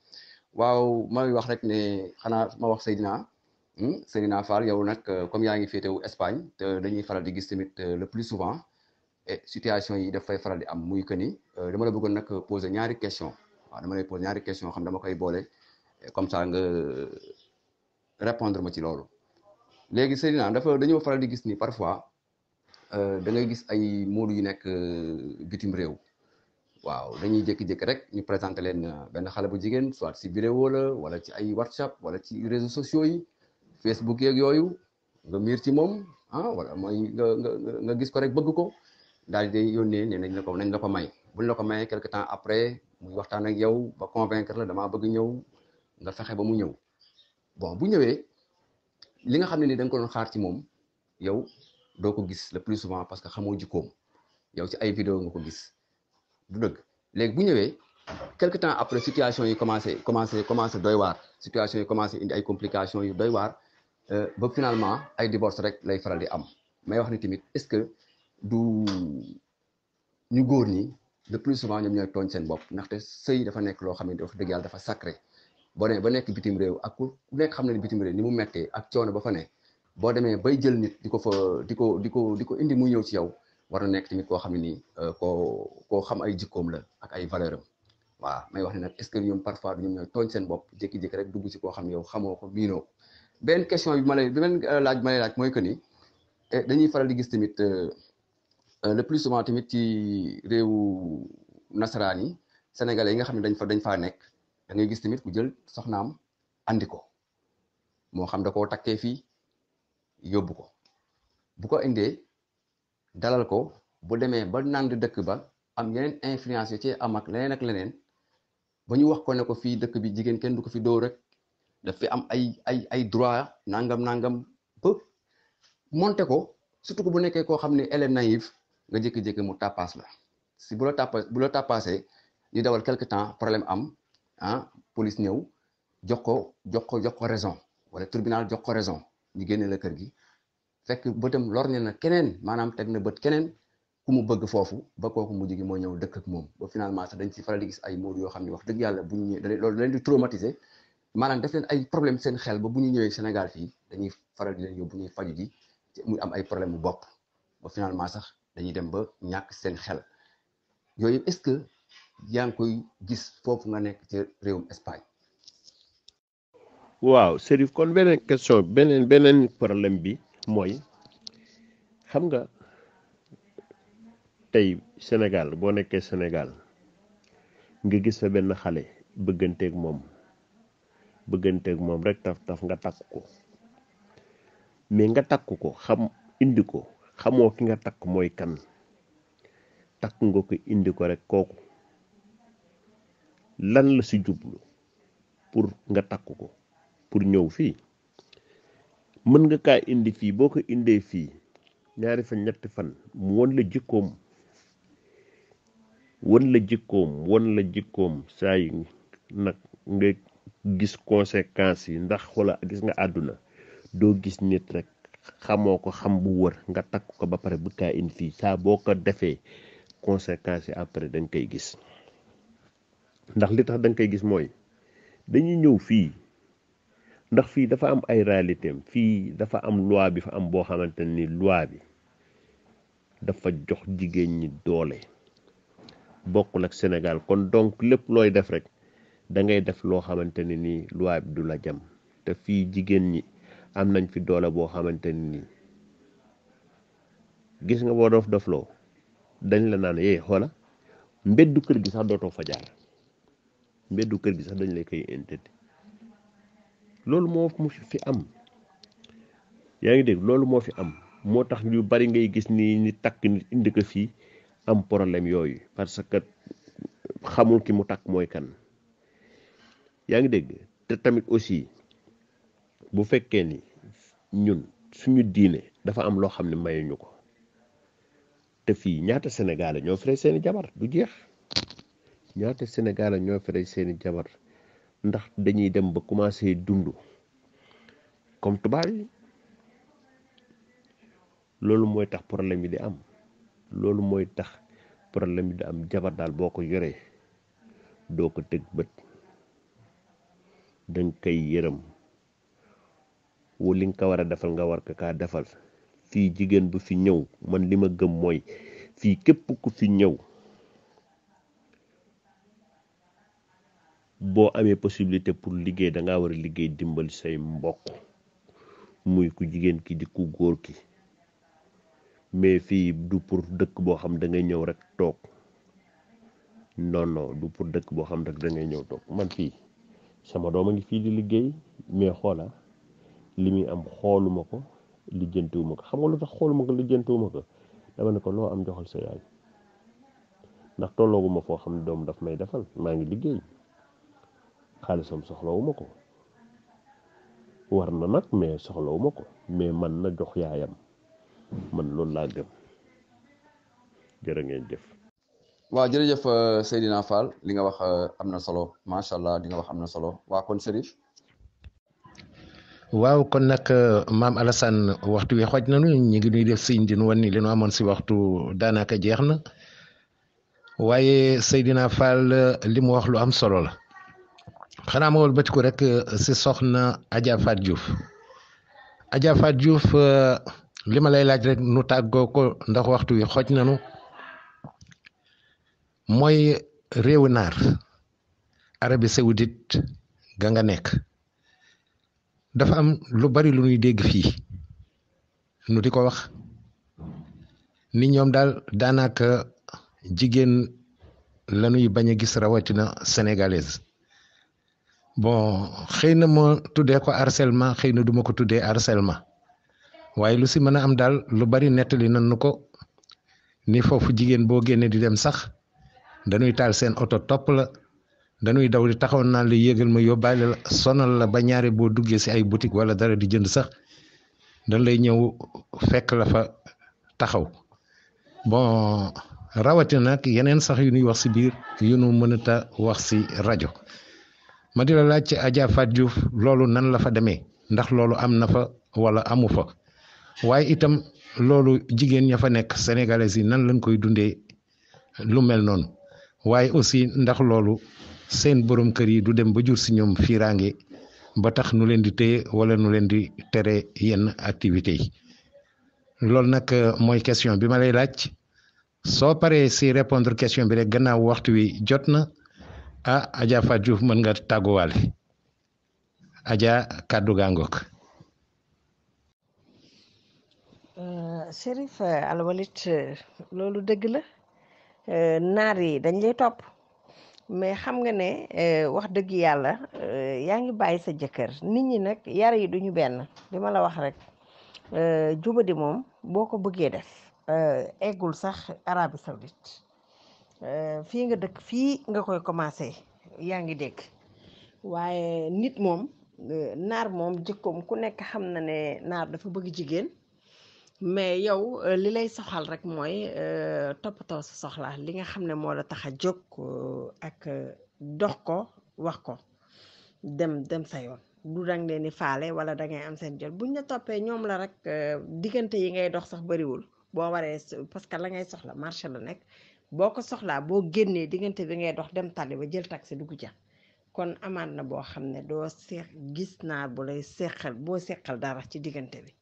waaw may wax rek ne xanaa ma wax Seydina Fall yow nag comme yaa ngi féetewu Espagne te dañuy faral di gis tamit le plus souvent situation yi dafay faral di am muy que ni dama la bëggoon nag poser ñaari question waaw dama lay poser ñaari question xam dama koy boole comme ça nga répondre ma ci loolu léegi Seydina dañoo faral di gis ni parfois da ngay gis ay moodu yu nekk bitim réew waaw dañuy jékki-jékki rek ñu présenté leen benn xale bu jigéen soit si vidéo la wala ci ay WhatsApp wala ci réseaux sociaux yi Facebook yeeg yooyu nga miir ci moom wala mooy nga gis ko rek bëgg ko daal di yónnee ne nañ la ko may buñ la ko mayee quelque temps après muy waxtaan ak yow ba convaincre la damaa bëgg ñëw nga fexe ba mu ñëw bon bu ñëwee li nga xam ne ni da nga ko doon xaar ci moom yow doo ko gis le plus souvent parce que xamoo jikkoom yow ci ay vidéo nga ko gis du dëgg léegi bu ñëwee quelque temps après situation yi commencé doy waar situation yi commencé indi ay complications yu doy waar ba finalement ay divorce rek lay faral di am may wax ni tamit est-ce que du ñu góor ñi le plus souvent ñoom ñooy tooñ seen bopp ndaxte sëy dafa nekk loo xam ne wax dëgg yàlla dafa sacré boo demee ba nekk bitim réew ak ku nekk xam ne bitim réew ni mu mettee ak coono ba fa ne boo demee bay jël nit di ko indi muy ñëw ci yow war na nekk tamit koo xam ne nii koo xam ay jikkoom la ak ay valeur am waaw may wax ne nag est-ce que ñoom parfois ñoom ñooy tooñ seen bopp jékki-jékki rek dugg ci koo xam ne yow xamoo ko miinoo ko benn question bi ma lay laaj mooy que ni dañuy faral di gis tamit le plus souvent tamit ci réewu nasaraan yi sénégalais yi nga xam ne dañ faa nekk da ngay gis tamit ku jël soxnaam andi ko moo xam da koo takkee fii yóbbu ko bu ko indee dalal ko bu demee ba nand dëkk ba am yeneen influence ci am ak leneen ak leneen ba ñu wax ko ne ko fii dëkk bi jigéen kenn du ko fi dóor rek daf fi am ay droit nangam ba monté ko surtout que bu nekkee koo xam ne elle est naïve nga jékki-jékki mu tappaas la si bu la tappaasee di dawal quelque temps problème am police ñëw jox ko raison wala tribunal jox ko raison ñu génne la kër gi fekk bëtam lor na keneen maanaam teg na bët keneen ku mu bëgg foofu ba kooku mujj gi moo ñëw dëkk ak moom ba finalement sax dañ ci faral di gis ay mood yoo xam ne wax dëgg yàlla bu ñu loolu da leen di traumatiser maanaam def leen ay problème seen xel ba bu ñu ñëwee Sénégal fii dañuy faral di leen yóbbu ñuy faju ji muy am ay problème bu bopp ba finalement sax dañuy dem ba ñàkk seen xel yooyu est-ce que yaa ngi koy gis foofu nga nekk ci réewum Espagne. waaw Chérif kon beneen question beneen problème bi mooy xam nga tey Sénégal boo nekkee Sénégal nga gis fa benn xale bëgganteeg moom rek taf nga takk ko mais nga takk ko xam indi ko xamoo ki nga takk mooy kan takk nga ko indi ko rek kooku lan la si jublu pour nga takk ko pour ñëw fii mën nga kaa indi fii boo ko indee fii ñaari fan ñetti fan mu won la jikkoom saa yi nag nga gis conséquences yi. ndax wala gis nga àdduna doo gis nit rek xamoo ko xam bu wër nga takk ko ba pare bu kaa indi fii saa boo ko defee conséquences yi après da nga koy gis. ndax li tax da nga koy gis mooy dañuy ñëw fii ndax fii dafa am ay réalité am fii dafa am loi bi fa am boo xamante ni loi bi dafa jox jigéen ñi doole bokkul ak Sénégal. kon donc lépp looy def rek da ngay def loo xamante ne nii loi bi du la jam te fii jigéen ñi am nañ fi doole boo xamante ne nii gis nga boo dof loo dañ la naan xoola mbeddu kër gi sax dootoo fa jaar mbeddu kër gi sax dañ lay koy interdit. loolu moo fi am yaa ngi dégg loolu moo fi am moo tax ñu bari ngay gis ni takk nit indi ko fii am problème yooyu parce que xamul ki mu takk mooy kan. yaa ngi dégg te tamit aussi bu fekkee ni ñun suñu diine dafa am loo xam ne mayuñu ko te fii ñaata Sénégalais ñoo fere seeni jabar du jeex ñaata Sénégalais ñoo fere seeni jabar ndax dañuy dem ba commencé dund comme tubaab yi. loolu mooy tax problème yi di am loolu mooy tax problème yi di am. jabar daal boo ko yoree doo ko teg bët danga koy yërëm wu li nga ko war a defal nga war ko kaa defal. fii jigéen bu fi ñëw man li ma gëm mooy fii képp ku fi ñëw boo amee possibilité pour liggéey da ngaa war a liggéey dimbali say mbokk muy ku jigéen ki di ku góor ki. mais fii du pour dëkk boo xam da ngay ñëw rek toog non du pour dëkk boo xam rek da ngay ñëw toog. man fii sama doom a ngi fii di liggéey mais xoola li muy am xooluma ko lijjantiwuma ko. xam nga lu tax xooluma ko lijjantiwuma ko dama ne ko loo am joxal sa yaay ndax tollooguma foo xam ne doom daf may defal maa ngi liggéey xaalisam soxlawuma ko war na nag mais soxlawuma ko mais man na jox yaayam. man loolu laa gëm. jërë ngeen jëf. waaw jërëjëf Seydina Fall li nga wax am na solo macha allah li nga wax am na solo waa kon Chérif. waaw kon nag maam Alassane waxtu wi xoj nañu ñu ngi nuy def signe di nu wan ni li nu amoon si waxtu daanaka jeex na waaye Seydina Fall li mu wax lu am solo la xanaa ma wëlbati ko rek si soxna Adja Fat Diouf. Adja Fat Diouf li ma lay laaj rek nu tàggoo ko ndax waxtu wi xoj nañu mooy réewu naar Arabie Saoudite ga nga nekk dafa am lu bari lu ñuy dégg fii nu di ko wax ni ñoom daal daanaka jigéen la ñuy bañ a gis rawatina sénégalaise. bon xëy na ma tuddee ko harcèlement xëy na duma ko tuddee harcèlement waaye lu si mën a am daal lu bari nettali nañu ko ni foofu jigéen boo génnee di dem sax dañuy taal seen oto topp la dañuy daw di taxaw naan la yéegal ma yóbbaale la sonal la ba ñaare boo duggee si ay boutique wala dara di jënd sax dañ lay ñëw fekk la fa taxaw. bon rawatina nag yeneen sax yu ñuy wax si biir yu nu mënut a wax si rajo. ma di la laaj ci Adja Fat Diouf loolu nan la fa demee ndax loolu am na fa wala amu fa waaye itam loolu jigéen ña fa nekk sénégalais yi nan lañ koy dundee lu mel noonu waaye aussi ndax loolu seen borom kër yi du dem ba jur si ñoom fiiraange ba tax nu leen di téye wala nu leen di tere yenn activités yi. loolu nag mooy question bi ma lay laaj soo paree si répondre question bi rek gannaaw waxtu wi jot na. Adja Fat Diouf mën nga tàgguwaale Adja kàddu gaangook. Chérif Alwalit loolu dëgg la naar yi dañ lay topp mais xam nga ne wax dëgg yàlla yaa ngi bàyyi sa jëkkër nit ñi nag yar yi duñu benn li ma la wax rek jubadi moom boo ko bëggee def eggul sax Arabie Saoudite fii nga dëkk fii nga koy commencé yaa ngi dégg waaye nit moom naar moom jikkoom ku nekk xam na ne naar dafa bëgg jigéen mais yow li lay soxal rek mooy toppatoo sa soxla li nga xam ne moo la tax a jóg ak dox ko wax ko dem sa yoon du dang leen ni faale wala da ngay am seen jot buñ la toppee ñoom la rek diggante yi ngay dox sax bariwul boo waree parce que la ngay soxla marché la nekk boo ko soxlaa boo génnee diggante bi ngay dox dem tali ba jël taxi dugg ca kon amaat na boo xam ne doo seex gis naa bu lay seqal boo seqal dara ci diggante bi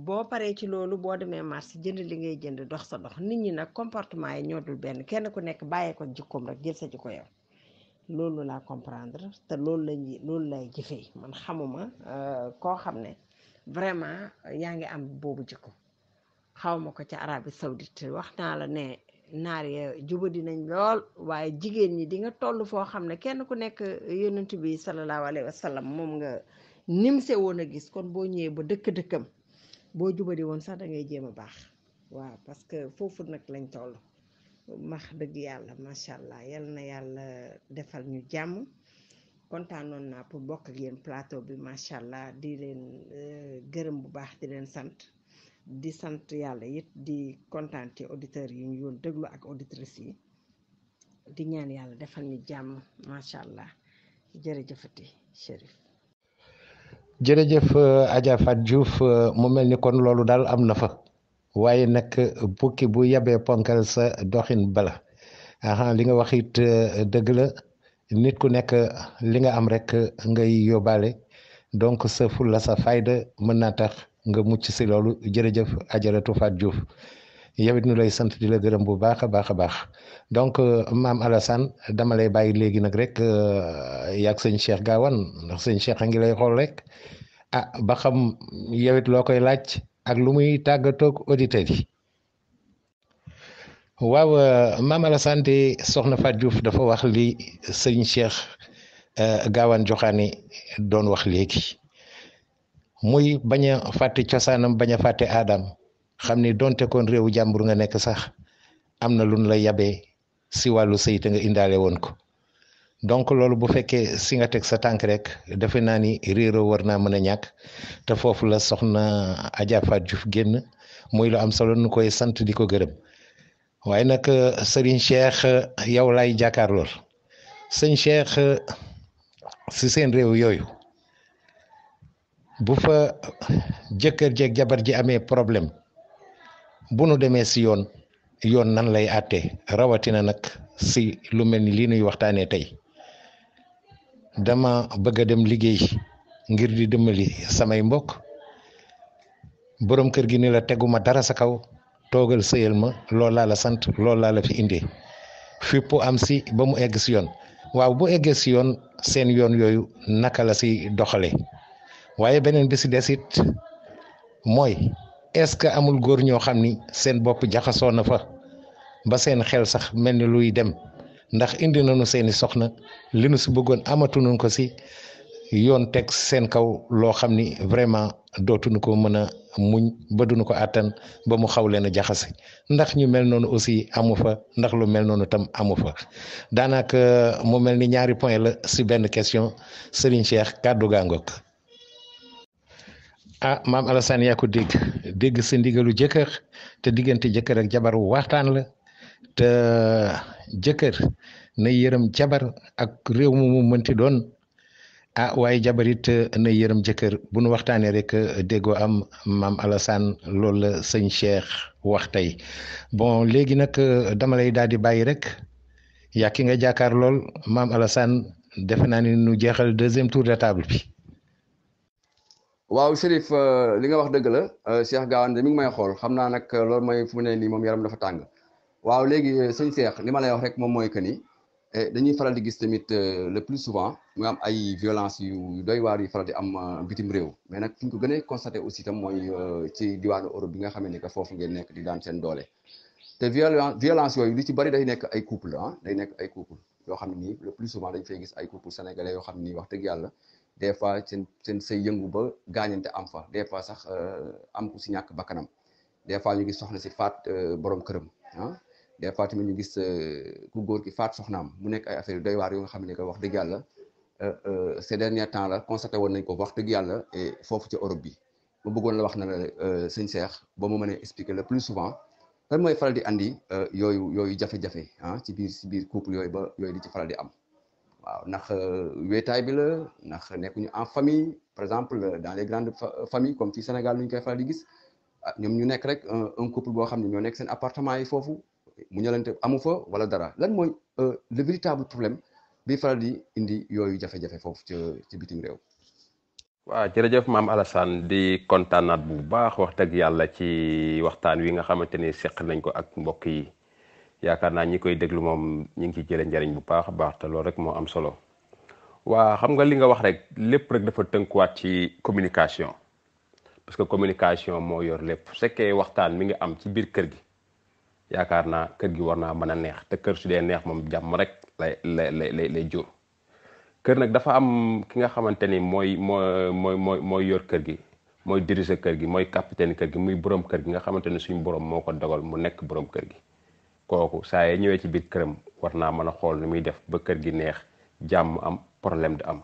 boo paree ci loolu boo demee marché jënd li ngay jënd dox sa dox nit ñi nag comportement yi ñoo dul benn kenn ku nekk bàyyee ko jikkoom rek jël sa jikko yow loolu laa comprendre te loolu lay jëfee man xamuma koo xam ne vraiment yaa ngi am boobu jikko xawma ko ca Arabie Saoudite wax naa la ne naar ya jubadi nañ lool waaye jigéen ñi di nga toll foo xam ne kenn ku nekk yonent bi sallallahu alayhi wa sallam moom nga nimse woon a gis kon boo ñëwee ba dëkk-dëkkam boo jubadi woon sax da ngay jéem a baax waaw parce que foofu nag lañ toll max dëgg yàlla macha allah yal na yàlla defal ñu jàmm kontaanoon naa pour bokk ak yéen plateau bi macha allah di leen gërëm bu baax di leen sant di sant yàlla it di kontaan ci auditeurs yi ñu yoon déglu ak auditrices yi di ñaan yàlla defal ñu jàmm macha allah jërëjëfati Chérif. jërëjëf Adja Fatou Diouf mu mel ni kon loolu daal am na fa waaye nag bukki bu yabee ponkal sa doxin bala li nga wax it dëgg la nit ku nekk li nga am rek ngay yóbbaale donc sa fulla sa fayda mën naa tax nga mucc si loolu jërëjëf Ajaratu Fatou Diouf yow it ñu lay sant di la gërëm bu baax a baax a baax donc maam Alassane dama lay bàyyi léegi nag rek yaag sëñ Cheikh Gawane ndax sëñ Cheikh a ngi lay xool rek ba xam yow it loo koy laaj ak lu muy tàggatoog auditeurs yi. waaw maam Alassane de soxna Fatou Diouf dafa wax li sëñ Cheikh Gawane Joxaane doon wax léegi muy bañ a fàtte cosaanam bañ a fàtte aadam xam ni donte kon réewu jàmbur nga nekk sax am na lu la yabee si wàllu sëy te nga indaale woon ko donc loolu bu fekkee si nga teg sa tànk rek defe naa ni réeroo war naa mën a ñàkk te foofu la soxna Adja Fatou Diouf génn muy lu am solo nu koy sant di ko gërëm waaye nag Serigne Cheikh yow lay jàkkaarlool sëñ Cheikh si seen réew yooyu bu fa jëkkër jeeg jabar ji amee problème bu nu demee si yoon nan lay àttee rawatina nag si lu mel ni lii nuy waxtaanee tey dama bëgg a dem liggéey ngir di dimbali samay mbokk borom kër gi ni la teguma dara sa kaw toogal sëyal ma loolu laa la sant loolu laa la fi indee fippu am si ba mu egg si yoon waaw bu eggee si yoon seen yoon yooyu naka la si doxalee waaye beneen bi si des it mooy est-ce que amul góor ñoo xam ni seen bopp jaxasoo na fa ba seen xel sax mel ni luy dem ndax indi nañu seeni soxna li nu si bëggoon amatuñu ko si yoon teg seen kaw loo xam ni vraiment dootuñu ko mën a muñ ba duñu ko àttan ba mu xaw leen a jaxase ndax ñu mel noonu aussi amu fa ndax lu mel noonu tam amu fa daanaka mu mel ni ñaari point la si benn question Serigne Cheikh kàddu gaa ngoog. maam Alassane yaa ko dégg sa ndigalu jëkkër te diggante jëkkër ak jabar waxtaan la te jëkkër na yërëm jabar ak réew mu mënti doon waaye jabar it na yërëm jëkkër bu nu waxtaanee rek déggoo am maam Alassane loolu la sëñ Cheikh wax tey bon léegi nag dama lay daal di bàyyi rek yaa ki nga jàkkaar lool maam Alassane defe naa ni nu jeexal deuxième tour de table bi. waaw Chérif li nga wax dëgg la Cheikh Gawane de mi ngi may xool xam naa nag loolu mooy fu mu ne nii moom yaram dafa tàng waaw léegi sëñ Cheikh li ma lay wax rek moom mooy que ni dañuy faral di gis tamit le plus souvent mu am ay violence yu doy waar yu faral di am bitim réew mais nag fi ñu ko gën a constaté aussi tam mooy ci diwaanu Europe bi nga xam ne que foofu ngeen nekk di daan seen doole te violence yooyu li ci bari day nekk ay couple day nekk ay couple yoo xam ne nii le plus souvent dañ fay gis ay couple sénégalais yoo xam ne nii wax dëgg yàlla des fois seen say yëngu ba gaañante am fa des fois sax am ku si ñàkk bakkanam des fois ñu gis soxna si faat borom këram des fois tamit ñu gis ku góor ki faat soxnaam mu nekk ay affaire yu doy waar yoo nga xam ne que wax dëgg yàlla ces derniers temps la constaté woon nañ ko wax dëgg yàlla et foofu ci Europe bi ma bëggoon la wax na la sëñ Cheikh ba mu mënee expliquer le plus souvent lan mooy faral di andi yooyu jafe-jafe ci biir couple yooyu ba yooyu di ci faral di am waaw ndax wéetaay bi la ndax nekkuñu en famille par exemple dans les grandes familles comme ci Sénégal ñu koy faral di gis ñoom ñu nekk rek un couple boo xam ne ñoo nekk seen appartement yi foofu mu ñalante amu fa wala dara lan mooy le véritable problème bi faral di indi yooyu jafe-jafe foofu ci bitim réew. waaw jërëjëf maam Alassane di kontaanaat bu baax wax dëgg yàlla ci waxtaan wi nga xamante ni seq nañ ko ak mbokk yi yaakaar naa ñi koy déglu moom ñi ngi ciy jëlee njariñ bu baax a baax te loolu rek moo am solo waa xam nga li nga wax rek lépp rek dafa tënkuwaat ci communication parce que communication moo yor lépp su fekkee waxtaan mi ngi am ci biir kër gi yaakaar naa kër gi war naa mën a neex te kër su dee neex moom jàmm rek lay jur. kër nag dafa am ki nga xamante ni mooy yor kër gi mooy diriger kër gi mooy capitaine kër gi muy borom kër gi nga xamante ni suñu borom moo ko dogal mu nekk borom kër gi kooku saa yee ñëwee ci biir këram war naa mën a xool nu muy def ba kër gi neex jàmm am problème di am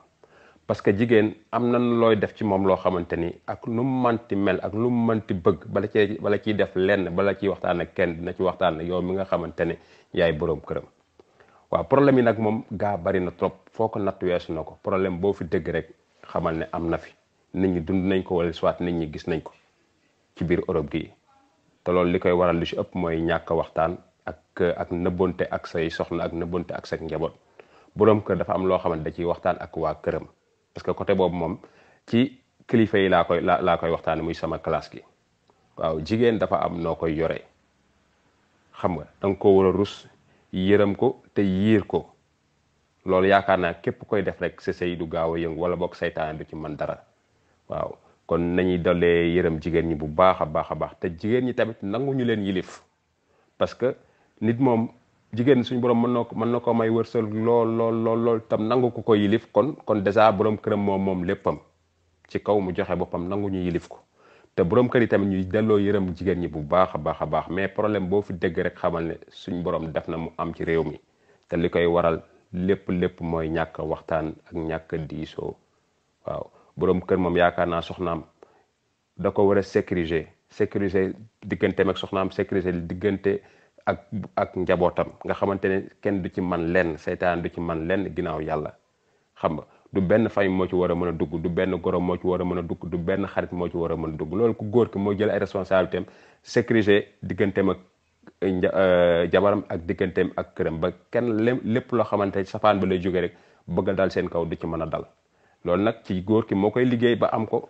parce que jigéen am na looy def ci moom loo xamante ni ak nu mu manti mel ak lu mu manti bëgg bala ciy def lenn bala ciy waxtaan ak kenn dina ci waxtaan ak yow mi nga xamante ni yaay borom këram. waaw problème yi nag moom gaa bari na trop foo ko natt weesu na ko problème boo fi dégg rek xamal ne am na fi nit ñi dund nañ ko wala soit nit ñi gis nañ ko ci biir Europe gi te loolu li koy waral lu ci ëpp mooy ñàkk waxtaan ak nëbbonte ak say soxna ak nëbbonte ak sa njaboot boroom kër dafa am loo xamante da ciy waxtaan ak waa këram parce que côté boobu moom ci kilifa yi laa koy waxtaan muy sama classe gi waaw jigéen dafa am noo koy yoree xam nga danga ko war a rus yërëm ko te yiir ko loolu yaakaar naa képp koy def rek sa sëy du gaaw a yëngu wala boog saytaan du ci mën dara waaw kon nañuy dollee yërëm jigéen ñi bu baax a baax a baax te jigéen ñi tamit nangu ñu leen yilif parce que nit moom jigéen suñu borom mën na ko may wërsël lool tam nangu ko yilif kon dèjà borom këram moom léppam ci kaw mu joxe boppam nangu ñu yilif ko te borom kër yi tamit ñuy delloo yërëm jigéen ñi bu baax a baax mais problème boo fi dégg rek xamal ne suñ borom def na mu am ci réew mi te li koy waral lépp mooy ñàkk waxtaan ak ñàkk diisoo waaw borom kër moom yaakaar naa soxnaam da ko war a sécuriser digganteem ak soxnaam sécuriser diggante ak njabootam nga xamante ne kenn du ci man lenn seytaan du ci man lenn ginnaaw yàlla xam nga du benn famille moo ci war a mën a dugg du benn goro moo ci war a mën a dugg du benn xarit moo ci war a mën a dugg loolu ku góor ki moo jël ay responsabilités am sécuriser digganteem ak jabaram ak digganteem ak këram ba kenn lépp loo xamante safaan ba lay jógee rek bëgg a dal seen kaw du ci mën a dal loolu nag ci góor ki moo koy liggéey ba am ko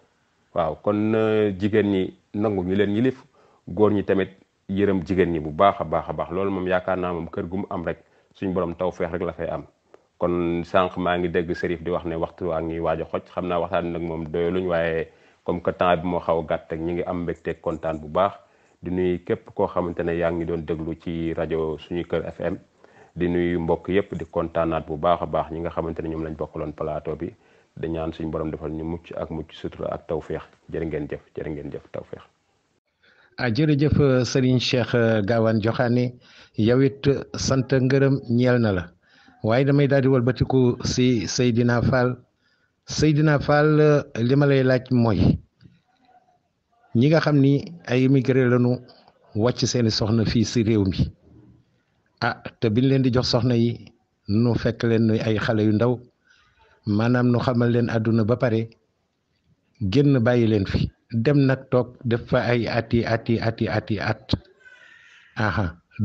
waaw kon jigéen ñi nangu ñu leen yilif góor ñi tamit yërëm jigéen ñi bu baax a baax loolu moom yaakaar naa moom kër gu mu am rek suñ borom tawfeex rek la fay am kon sànq maa ngi dégg Serif di wax ne waxtu waa ngi waaj a xoj xam naa waxtaan nag moom doyaluñ waaye comme que temps bi moo xaw a gàtt ak ñi ngi am mbégte kontaan bu baax di nuyu képp koo xamante ne yaa ngi doon déglu ci rajo suñu kër FM di nuyu mbokk yëpp di kontaanaat bu baax a baax ñi nga xamante ne ñoom lañ bokkaloon plateau bi di ñaan suñu borom defal ñu mucc sutura ak tawfeex jërë ngeen jëf tawfeex. jërëjëf Serigne Cheikh Gawane Joxaane yow it sant ngërëm ñeel na la waaye damay daal di walbatiku si Seydina Fall li ma lay laaj mooy ñi nga xam ni ay immigré lañu wàcc seeni soxna fii si réew mi te biñ leen di jox soxna yi nu fekk leen nuy ay xale yu ndaw maanaam nu xamal leen àdduna ba pare génn bàyyi leen fi dem nag toog def fa ay at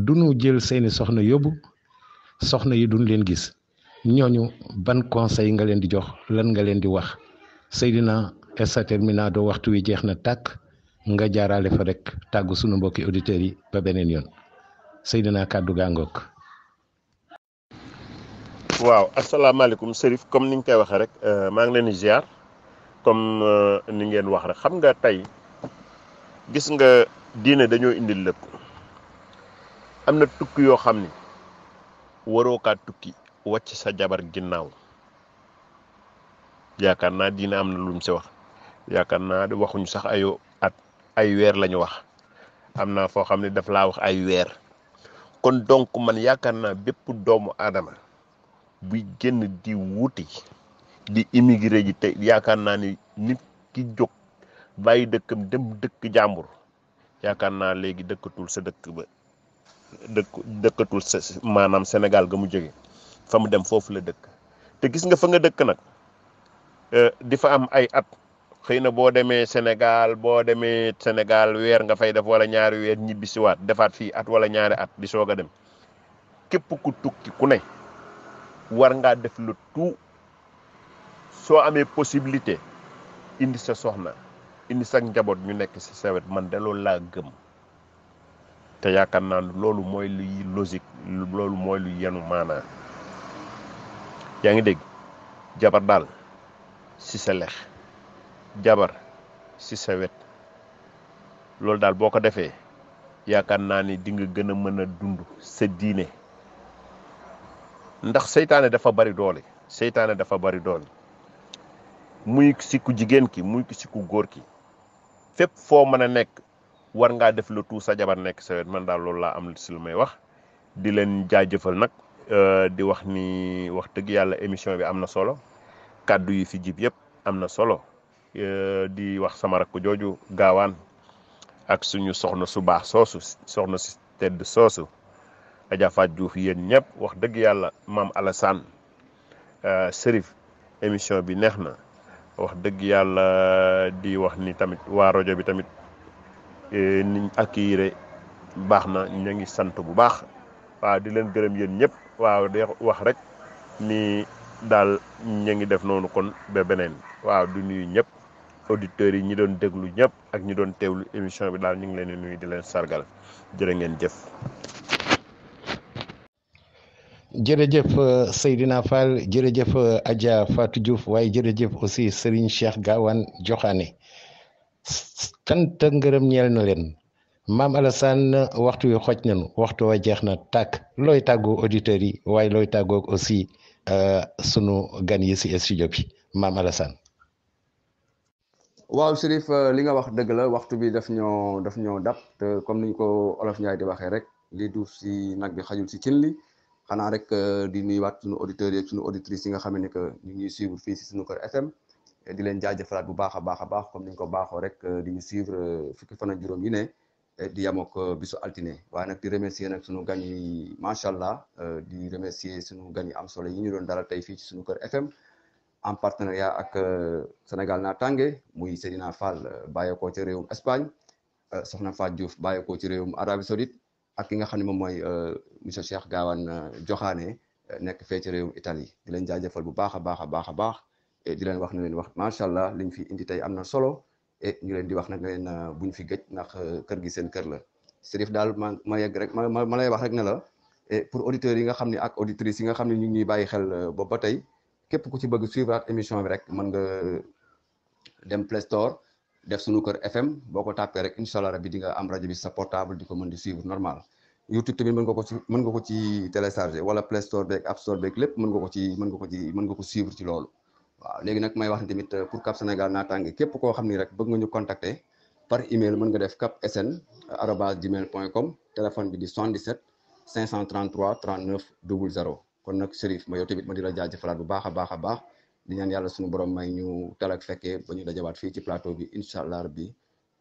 du nu jël seeni soxna yóbbu soxna yi duñ leen gis ñooñu ban conseil nga leen di jox lan nga leen di wax Seydina essa terminado waxtu wi jeex na tàkk nga jaarale fa rek tàggu sunu mbokki auditeurs yi ba beneen yoon Seydina kàddu gaangook waaw asalaamaaleykum Serif comme niñ koy waxee rek maa ngi leen di ziar comme ni ngeen wax rek xam nga tey gis nga diine dañoo indil lépp am na tukki yoo xam ni waroo kaa tukki wàcc sa jabar ginnaaw yaakaar naa diine am na lu mu si wax yaakaar naa waxuñu sax ay weer lañu wax am naa foo xam ne daf laa wax ay weer kon donc man yaakaar naa bépp doomu aadama buy génn di wuti di immigré ji te yaakaar naa ni nit ki jóg bàyyi dëkkam dem dëkk jàmbur yaakaar naa léegi dëkkatul sa dëkk ba dëkkatul sa maanaam Sénégal ga mu jóge fa mu dem foofu la dëkk te gis nga fa nga dëkk nag di fa am ay at xëy na boo demee Sénégal weer nga fay def wala ñaari weer ñibbisiwaat defaat fii at wala ñaari at di soog a dem képp ku tukki ku ne war ngaa def le tout soo amee possibilité indi sa soxna indi sa njaboot ñu nekk ci sa wet man de loolu laa gëm te yaakaar naa loolu mooy luy logique loolu mooy lu yenu maanaa yaa ngi dégg jabar daal ci sa lex jabar ci sa wet loolu daal boo ko defee yaakaar naa ni di nga gën a mën a dund sa diine ndax seytaane dafa bari doole muy si ku jigéen ki muy si ku góor ki fépp foo mën a nekk war ngaa def le tout sa jabar nekk sa wet man daal loolu laa am si lu may wax di leen jaajëfal nag di wax ni wax dëgg yàlla émission bi am na solo kàddu yi fi jib yëpp am na solo di wax sama rakk jooju gaawaan ak suñu soxna su baax soosu soxna si tedd soosu Adja Fatou Diouf yéen ñëpp wax dëgg yàlla maam Alassane Serif émission bi neex na wax dëgg yàlla di wax ni tamit waa rajo bi tamit niñ accueillir baax na ñu ngi sant bu baax waaw di leen gërëm yéen ñëpp waaw di wax rek ni daal ñu ngi def noonu kon ba beneen waaw du nuyu ñëpp auditeurs yi ñi doon déglu ñëpp ak ñi doon teewlu émission bi daal ñu ngi leen di nuyu di leen sargal jërë ngeen jëf. jërëjëf Seydina Fall jërëjëf Adja Fatou Diouf waaye jërëjëf aussi Serigne Cheikh Gawane Joxaane cant ak ngërëm ñeel na leen maam Alassane waxtu wi xoj nañu waxtu wa jeex na tàkk looy tàggoo auditeurs yi waaye looy tàggoo aussi sunu gan yi si studio bi maam Alassane. waaw Chérif li nga wax dëgg la waxtu bi daf ñoo dab te comme niñ ko Olof Ndiaye di waxee rek li duuf si nag bi xajul si cin li xanaa rek di nuyuwaat sunu auditeurs yi ak sunu auditrices yi nga xam ne que ñu ngi suivre fii si Sunuker FM di leen jaajëfalaat bu baax a baax comme niñ ko baaxoo rek di ñu suivre fukki fan ak juróom yi ne di yam ak bisu altine waaye nag di remercier nag sunu gan yi macha allah di remercier sunu gan yi am solo yi ñu doon dalal tey fii ci Sunuker FM en partenariat ak Sénégal Natangué muy Seydina Fall bàyyeekoo ci réewum Espagne soxna Fatou Diouf bàyyeekoo ci réewum Arabie Saoudite ak ki nga xam ne moom mooy monsieur Cheikh Gawane Joxaane nekk fee ci réewum Italie di leen jaajëfal bu baax a baax di leen wax ne leen wax macha allah liñ fi indi tey am na solo et ñu leen di wax nag ne leen buñ fi gëj ndax kër gi seen kër la Serif daal ma yegg rek ma lay wax rek ne la pour auditeurs yi nga xam ne ak auditrices yi nga xam ne ñu ngi ñuy bàyyi xel boobu ba tey képp ku ci bëgg suivre émission bi rek mën nga dem Play Store def Sunuker FM boo ko tàppee rek incha allah rabbi di nga am rajo bi sa portable di ko mën di suivre normal YouTube tamit mën nga ko ci télécharger wala Play Store beeg App Store beeg lépp mën nga ko suivre ci loolu waaw léegi nag may wax ni tamit pour Cap Sénégal Natangué képp koo xam ni rek bëgg nga ñu contacter par email mën nga def capsn@gmail.com téléphone bi di 77 533 39 00 kon nag Chérif ma yow tamit ma di la jaajëfalaat bu baax a baax di ñaan yàlla suñu borom may ñu tal ak fekkee ba ñu dajawaat fii ci plateau bi incha allah rabbi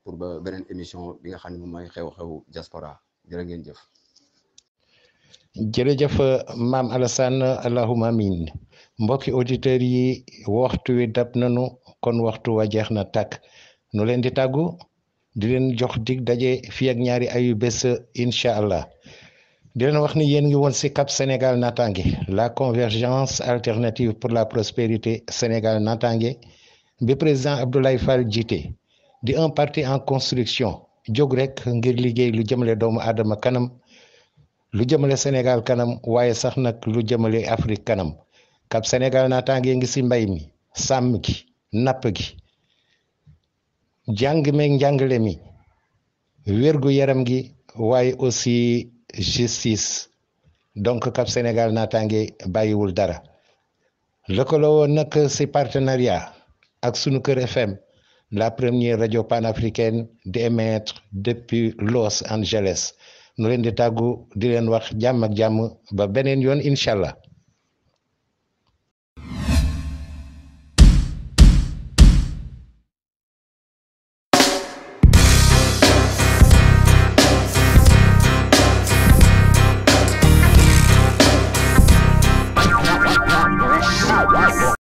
pour ba beneen émission bi nga xam ne moom mooy xew-xew diaspora jërë ngeen jëf. jërëjëf maam Alassane allahumma amin mbokki auditeurs yi waxtu wi dab nañu kon waxtu wa jeex na tàkk nu leen di tàggu di leen jox dig daje fii ak ñaari ayu bés incha allah di leen wax ni yéen ngi woon si Cap Sénégal Natangué la convergence alternative pour la prospérité Sénégal Natangué bi président Abdoulaye Fall jiite di un parti en construction jóg rek ngir liggéey lu jëmale doomu aadama kanam lu jëmale Sénégal kanam waaye sax nag lu jëmale Afrique kanam Cap Sénégal Natangué ngi si mbay mi sàmm gi napp gi jàng meeg njàngale mi wérgu yaram gi waaye aussi justice donc Cap Sénégal Natangué bàyyiwul dara lëkkaloo woon nag si partenariat ak Sunuker FM la première radio panafricaine di émettre depuis Los Angeles nu leen di tàggu di leen wax jàmm ak jàmm ba beneen yoon incha allah.